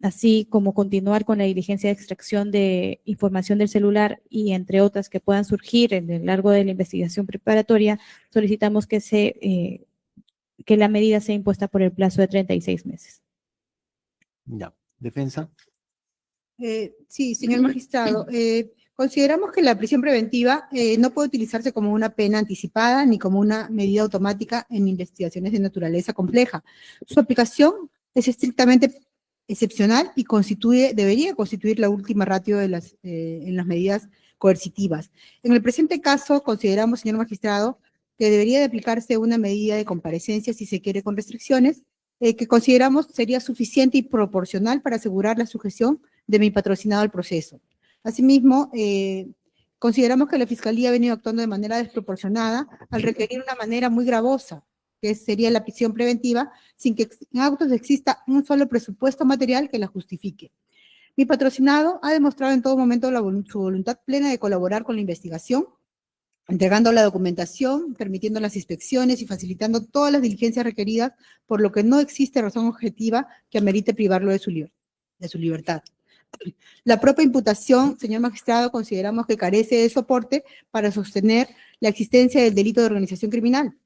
así como continuar con la diligencia de extracción de información del celular y entre otras que puedan surgir en el largo de la investigación preparatoria, solicitamos que la medida sea impuesta por el plazo de 36 meses. Ya. ¿Defensa? Sí, señor magistrado. Consideramos que la prisión preventiva no puede utilizarse como una pena anticipada ni como una medida automática en investigaciones de naturaleza compleja. Su aplicación es estrictamente excepcional y debería constituir la última ratio en las medidas coercitivas. En el presente caso, consideramos, señor magistrado, que debería de aplicarse una medida de comparecencia, si se quiere, con restricciones, que consideramos sería suficiente y proporcional para asegurar la sujeción de mi patrocinado al proceso. Asimismo, consideramos que la Fiscalía ha venido actuando de manera desproporcionada al requerir una manera muy gravosa, que sería la prisión preventiva, sin que en autos exista un solo presupuesto material que la justifique. Mi patrocinado ha demostrado en todo momento su voluntad plena de colaborar con la investigación, entregando la documentación, permitiendo las inspecciones y facilitando todas las diligencias requeridas, por lo que no existe razón objetiva que amerite privarlo de su libertad. La propia imputación, señor magistrado, consideramos que carece de soporte para sostener la existencia del delito de organización criminal,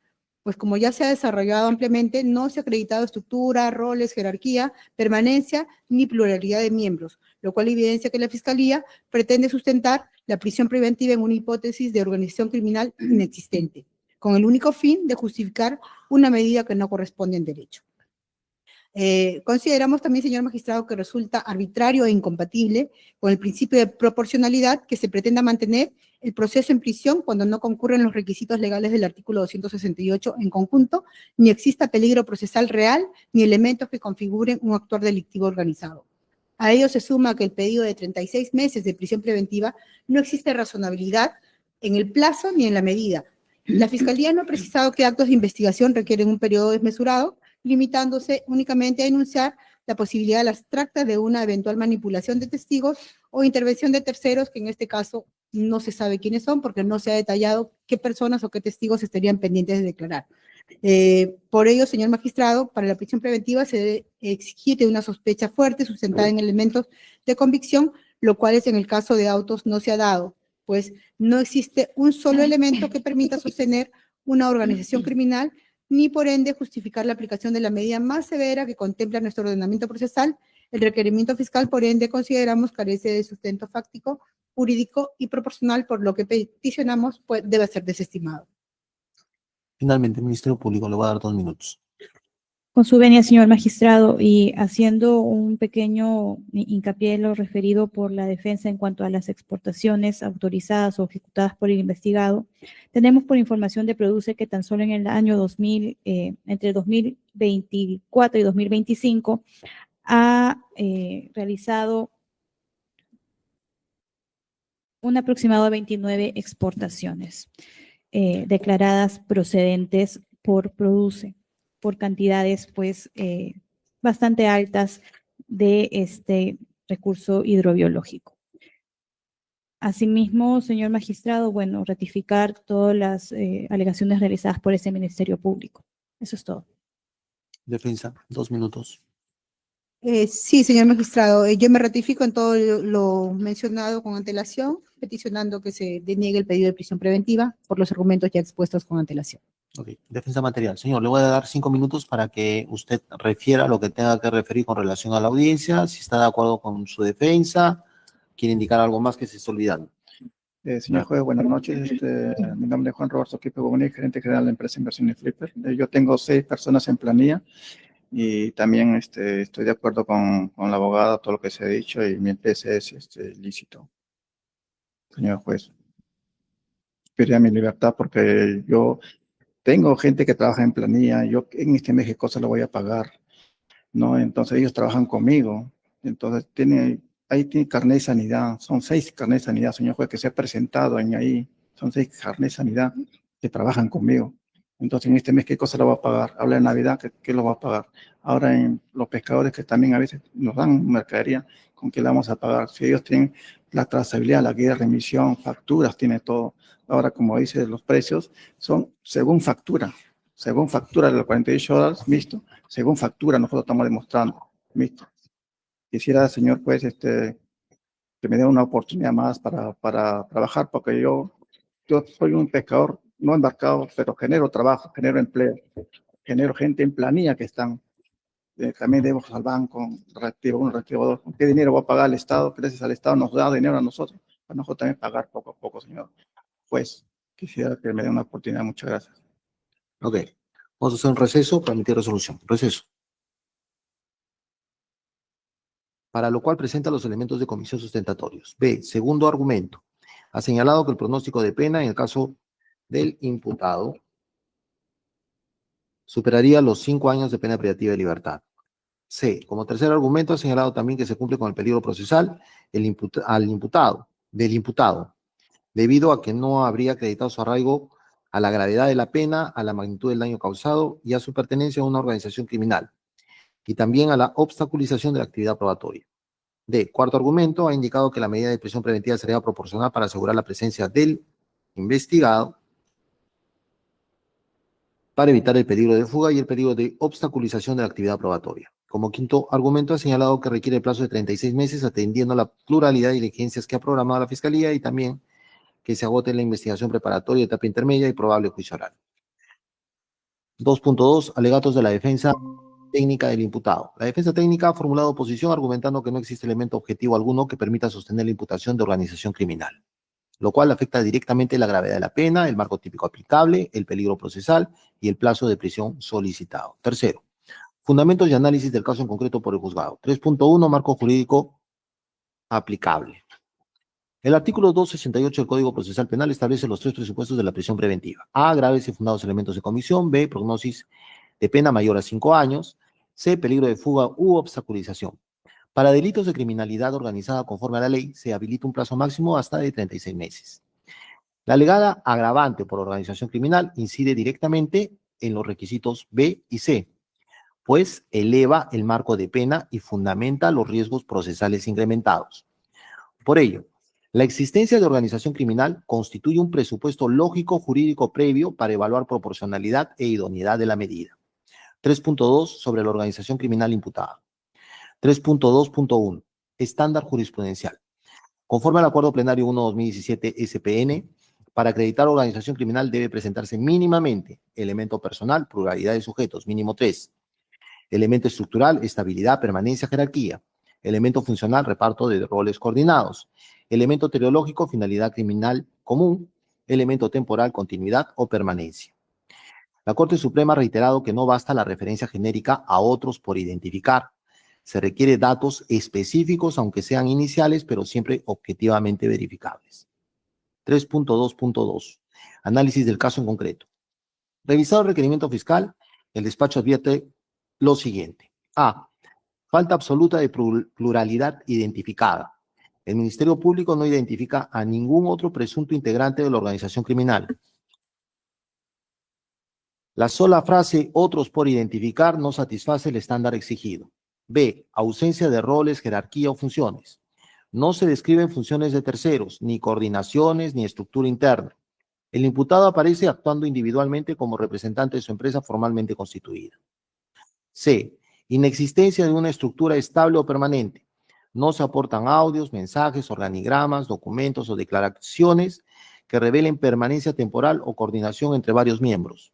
pues como ya se ha desarrollado ampliamente, no se ha acreditado estructura, roles, jerarquía, permanencia ni pluralidad de miembros, lo cual evidencia que la Fiscalía pretende sustentar la prisión preventiva en una hipótesis de organización criminal inexistente, con el único fin de justificar una medida que no corresponde en derecho. Consideramos también, señor magistrado, que resulta arbitrario e incompatible con el principio de proporcionalidad que se pretenda mantener el proceso en prisión cuando no concurren los requisitos legales del artículo 268 en conjunto, ni exista peligro procesal real, ni elementos que configuren un actuar delictivo organizado. A ello se suma que el pedido de 36 meses de prisión preventiva no existe razonabilidad en el plazo ni en la medida. La Fiscalía no ha precisado qué actos de investigación requieren un periodo desmesurado, limitándose únicamente a enunciar la posibilidad abstracta de una eventual manipulación de testigos o intervención de terceros, que en este caso no se sabe quiénes son, porque no se ha detallado qué personas o qué testigos estarían pendientes de declarar. Por ello, señor magistrado, para la prisión preventiva se debe exigir de una sospecha fuerte sustentada en elementos de convicción, lo cual es en el caso de autos no se ha dado, pues no existe un solo elemento que permita sostener una organización criminal, ni por ende justificar la aplicación de la medida más severa que contempla nuestro ordenamiento procesal. El requerimiento fiscal, por ende, consideramos carece de sustento fáctico, jurídico y proporcional, por lo que peticionamos debe ser desestimado. Finalmente, Ministerio Público, le voy a dar 2 minutos. Con su venia, señor magistrado, y haciendo un pequeño hincapié en lo referido por la defensa en cuanto a las exportaciones autorizadas o ejecutadas por el investigado, tenemos por información de Produce que tan solo en el año 2000, entre 2024 y 2025, ha realizado un aproximado de 29 exportaciones declaradas procedentes por Produce, por cantidades pues bastante altas de este recurso hidrobiológico. Asimismo, señor magistrado, bueno, ratificar todas las alegaciones realizadas por ese Ministerio Público. Eso es todo. Defensa, 2 minutos. Sí, señor magistrado, yo me ratifico en todo lo mencionado con antelación, peticionando que se deniegue el pedido de prisión preventiva por los argumentos ya expuestos con antelación. Ok, defensa material. Señor, le voy a dar 5 minutos para que usted refiera lo que tenga que referir con relación a la audiencia, si está de acuerdo con su defensa, quiere indicar algo más que se está olvidando. Señor juez, buenas noches. Mi nombre es Juan Roberto Quispe Gómez, gerente general de la empresa Inversiones Flipper. Yo tengo 6 personas en planilla y también estoy de acuerdo con la abogada, todo lo que se ha dicho, y mi empresa es lícito. Señor juez, pediría mi libertad porque yo tengo gente que trabaja en planilla, yo en este mes qué cosa lo voy a pagar, ¿no? Entonces ellos trabajan conmigo, entonces ahí tiene carnet de sanidad, son 6 carnet de sanidad, señor juez, que se ha presentado ahí, son 6 carnet de sanidad que trabajan conmigo. Entonces en este mes qué cosa lo va a pagar, habla de Navidad, ¿qué lo va a pagar? Ahora en los pescadores que también a veces nos dan mercadería, ¿con qué la vamos a pagar? Si ellos tienen la trazabilidad, la guía de remisión, facturas, tiene todo. Ahora, como dice, los precios son según factura de los 48 horas, visto, según factura nosotros estamos demostrando, visto. Quisiera, señor juez, que me dé una oportunidad más para trabajar, porque yo soy un pescador no embarcado, pero genero trabajo, genero empleo, genero gente en planilla que están, también debemos al banco, reactivo 1, reactivo 2, ¿con qué dinero va a pagar el Estado? Gracias al Estado nos da dinero a nosotros, para nosotros también pagar poco a poco, señor juez. Quisiera que me dé una oportunidad, muchas gracias. Ok, vamos a hacer un receso para emitir resolución. Receso. Para lo cual presenta los elementos de comisión sustentatorios. B, segundo argumento. Ha señalado que el pronóstico de pena en el caso del imputado superaría los 5 años de pena privativa de libertad. C, como tercer argumento ha señalado también que se cumple con el peligro procesal del imputado, debido a que no habría acreditado su arraigo a la gravedad de la pena, a la magnitud del daño causado y a su pertenencia a una organización criminal, y también a la obstaculización de la actividad probatoria. D, cuarto argumento, ha indicado que la medida de prisión preventiva sería proporcional para asegurar la presencia del investigado para evitar el peligro de fuga y el peligro de obstaculización de la actividad probatoria. Como quinto argumento, ha señalado que requiere plazo de 36 meses atendiendo a la pluralidad de diligencias que ha programado la Fiscalía y también que se agote la investigación preparatoria, etapa intermedia y probable juicio oral. 2.2. Alegatos de la defensa técnica del imputado. La defensa técnica ha formulado oposición argumentando que no existe elemento objetivo alguno que permita sostener la imputación de organización criminal, lo cual afecta directamente la gravedad de la pena, el marco típico aplicable, el peligro procesal y el plazo de prisión solicitado. Tercero, fundamentos y análisis del caso en concreto por el juzgado. 3.1. Marco jurídico aplicable. El artículo 268 del Código Procesal Penal establece los 3 presupuestos de la prisión preventiva. A, graves y fundados elementos de comisión. B, prognosis de pena mayor a 5 años. C, peligro de fuga u obstaculización. Para delitos de criminalidad organizada conforme a la ley, se habilita un plazo máximo hasta de 36 meses. La alegada agravante por organización criminal incide directamente en los requisitos B y C, pues eleva el marco de pena y fundamenta los riesgos procesales incrementados. Por ello, la existencia de organización criminal constituye un presupuesto lógico jurídico previo para evaluar proporcionalidad e idoneidad de la medida. 3.2 sobre la organización criminal imputada. 3.2.1 estándar jurisprudencial. Conforme al Acuerdo Plenario 1-2017 SPN, para acreditar organización criminal debe presentarse mínimamente elemento personal, pluralidad de sujetos, mínimo 3. Elemento estructural, estabilidad, permanencia, jerarquía. Elemento funcional, reparto de roles coordinados. Elemento teleológico, finalidad criminal común. Elemento temporal, continuidad o permanencia. La Corte Suprema ha reiterado que no basta la referencia genérica a otros por identificar. Se requiere datos específicos, aunque sean iniciales, pero siempre objetivamente verificables. 3.2.2. Análisis del caso en concreto. Revisado el requerimiento fiscal, el despacho advierte lo siguiente. A. Falta absoluta de pluralidad identificada. El Ministerio Público no identifica a ningún otro presunto integrante de la organización criminal. La sola frase otros por identificar no satisface el estándar exigido. B. Ausencia de roles, jerarquía o funciones. No se describen funciones de terceros, ni coordinaciones, ni estructura interna. El imputado aparece actuando individualmente como representante de su empresa formalmente constituida. C. Inexistencia de una estructura estable o permanente. No se aportan audios, mensajes, organigramas, documentos o declaraciones que revelen permanencia temporal o coordinación entre varios miembros.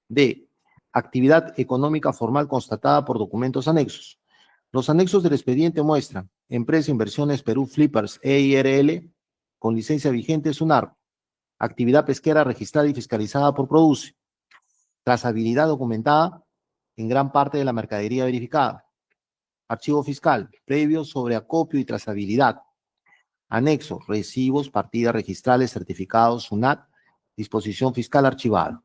D. Actividad económica formal constatada por documentos anexos. Los anexos del expediente muestran Empresa Inversiones Perú Flippers EIRL con licencia vigente SUNAR, actividad pesquera registrada y fiscalizada por Produce, trazabilidad documentada en gran parte de la mercadería verificada, archivo fiscal previo sobre acopio y trazabilidad, anexo, recibos, partidas registrales, certificados, SUNAT, disposición fiscal archivada.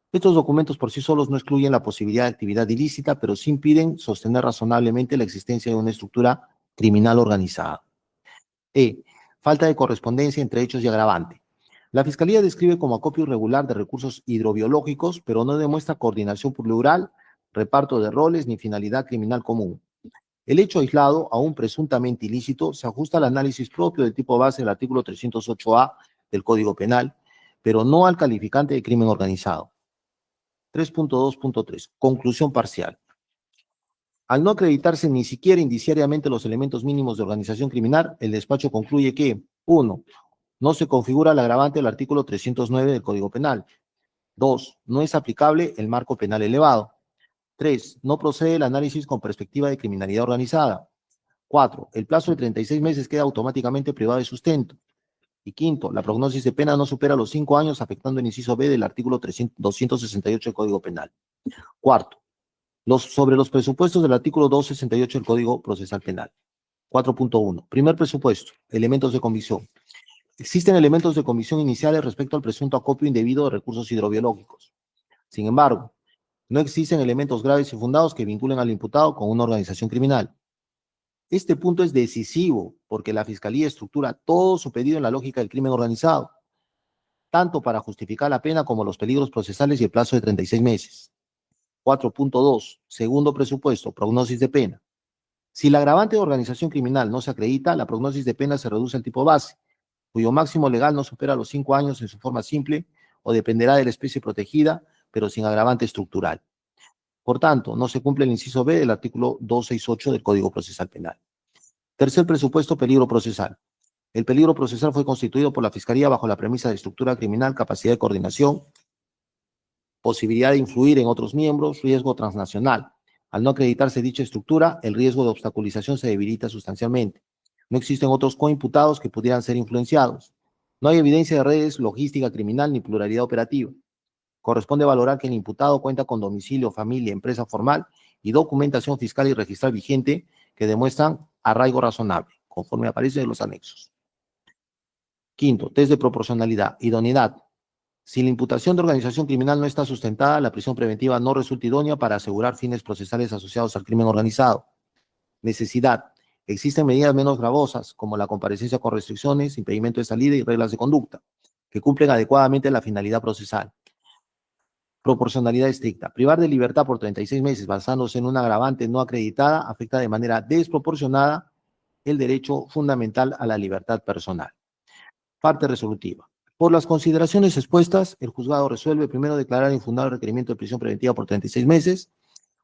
Estos documentos por sí solos no excluyen la posibilidad de actividad ilícita, pero sí impiden sostener razonablemente la existencia de una estructura criminal organizada. E. Falta de correspondencia entre hechos y agravante. La Fiscalía describe como acopio irregular de recursos hidrobiológicos, pero no demuestra coordinación plural, reparto de roles ni finalidad criminal común. El hecho aislado, aún presuntamente ilícito, se ajusta al análisis propio del tipo base del artículo 308A del Código Penal, pero no al calificante de crimen organizado. 3.2.3. Conclusión parcial. Al no acreditarse ni siquiera indiciariamente los elementos mínimos de organización criminal, el despacho concluye que 1. No se configura el agravante del artículo 309 del Código Penal. 2. No es aplicable el marco penal elevado. 3. No procede el análisis con perspectiva de criminalidad organizada. 4. El plazo de 36 meses queda automáticamente privado de sustento. Y quinto, la prognosis de pena no supera los 5 años, afectando el inciso B del artículo 268 del Código Penal. Cuarto, sobre los presupuestos del artículo 268 del Código Procesal Penal. 4.1. Primer presupuesto, elementos de convicción. Existen elementos de convicción iniciales respecto al presunto acopio indebido de recursos hidrobiológicos. Sin embargo, no existen elementos graves y fundados que vinculen al imputado con una organización criminal. Este punto es decisivo porque la Fiscalía estructura todo su pedido en la lógica del crimen organizado, tanto para justificar la pena como los peligros procesales y el plazo de 36 meses. 4.2. Segundo presupuesto, prognosis de pena. Si la agravante de organización criminal no se acredita, la prognosis de pena se reduce al tipo base, cuyo máximo legal no supera los 5 años en su forma simple o dependerá de la especie protegida, pero sin agravante estructural. Por tanto, no se cumple el inciso B del artículo 268 del Código Procesal Penal. Tercer presupuesto, peligro procesal. El peligro procesal fue constituido por la Fiscalía bajo la premisa de estructura criminal, capacidad de coordinación, posibilidad de influir en otros miembros, riesgo transnacional. Al no acreditarse dicha estructura, el riesgo de obstaculización se debilita sustancialmente. No existen otros coimputados que pudieran ser influenciados. No hay evidencia de redes, logística criminal ni pluralidad operativa. Corresponde valorar que el imputado cuenta con domicilio, familia, empresa formal y documentación fiscal y registral vigente que demuestran arraigo razonable, conforme aparece en los anexos. Quinto, test de proporcionalidad, idoneidad. Si la imputación de organización criminal no está sustentada, la prisión preventiva no resulta idónea para asegurar fines procesales asociados al crimen organizado. Necesidad. Existen medidas menos gravosas, como la comparecencia con restricciones, impedimento de salida y reglas de conducta, que cumplen adecuadamente la finalidad procesal. Proporcionalidad estricta. Privar de libertad por 36 meses basándose en una agravante no acreditada afecta de manera desproporcionada el derecho fundamental a la libertad personal. Parte resolutiva. Por las consideraciones expuestas, el juzgado resuelve primero declarar infundado el requerimiento de prisión preventiva por 36 meses,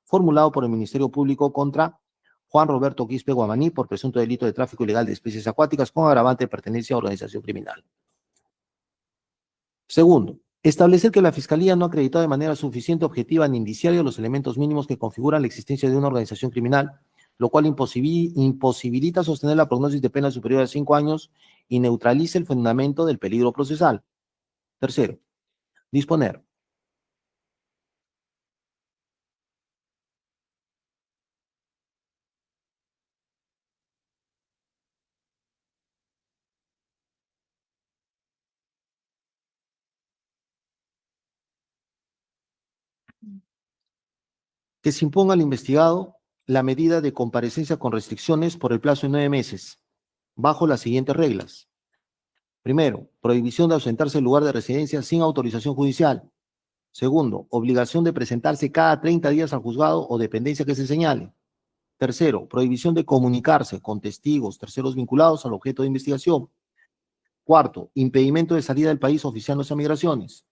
formulado por el Ministerio Público contra Juan Roberto Quispe Guamaní por presunto delito de tráfico ilegal de especies acuáticas con agravante de pertenencia a organización criminal. Segundo, establecer que la Fiscalía no ha acreditado de manera suficiente, objetiva ni indiciaria los elementos mínimos que configuran la existencia de una organización criminal, lo cual imposibilita sostener la prognosis de pena superior a 5 años y neutraliza el fundamento del peligro procesal. Tercero, disponer. Que se imponga al investigado la medida de comparecencia con restricciones por el plazo de 9 meses, bajo las siguientes reglas. Primero, prohibición de ausentarse del lugar de residencia sin autorización judicial. Segundo, obligación de presentarse cada 30 días al juzgado o dependencia que se señale. Tercero, prohibición de comunicarse con testigos, terceros vinculados al objeto de investigación. Cuarto, impedimento de salida del país oficiándose a migraciones.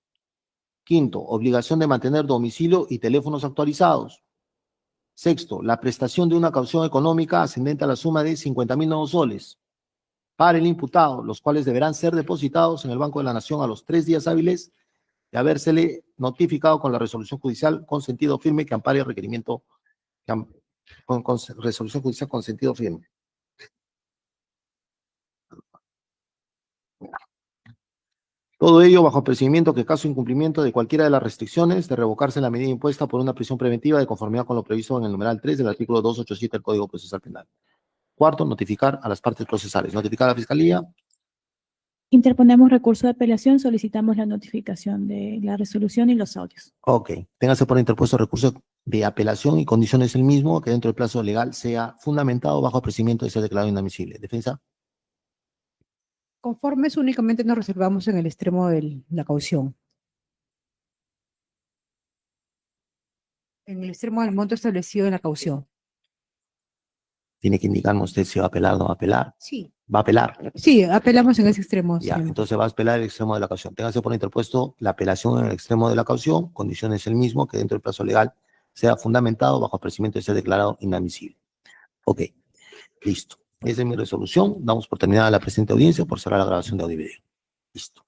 Quinto, obligación de mantener domicilio y teléfonos actualizados. Sexto, la prestación de una caución económica ascendente a la suma de 50.000 nuevos soles para el imputado, los cuales deberán ser depositados en el Banco de la Nación a los 3 días hábiles de habérsele notificado con la resolución judicial con sentido firme que ampare el requerimiento, con resolución judicial con sentido firme. Todo ello bajo el procedimiento que, caso de incumplimiento de cualquiera de las restricciones, de revocarse la medida impuesta por una prisión preventiva de conformidad con lo previsto en el numeral 3 del artículo 287 del Código Procesal Penal. Cuarto, notificar a las partes procesales. Notificar a la Fiscalía. Interponemos recurso de apelación, solicitamos la notificación de la resolución y los audios. Ok. Téngase por interpuesto recurso de apelación y condiciones el mismo que dentro del plazo legal sea fundamentado bajo el procedimiento de ser declarado inadmisible. Defensa. Conformes únicamente nos reservamos en el extremo de la caución. En el extremo del monto establecido en la caución. Tiene que indicarme usted si va a apelar o no va a apelar. Sí. Va a apelar. Sí, apelamos en ese extremo. Ya, señor. entonces va a apelar el extremo de la caución. Téngase por interpuesto la apelación en el extremo de la caución, condiciones el mismo que dentro del plazo legal sea fundamentado bajo el procedimiento de ser declarado inadmisible. Ok, listo. Esa es mi resolución. Damos por terminada la presente audiencia por cerrar la grabación de audio y video. Listo.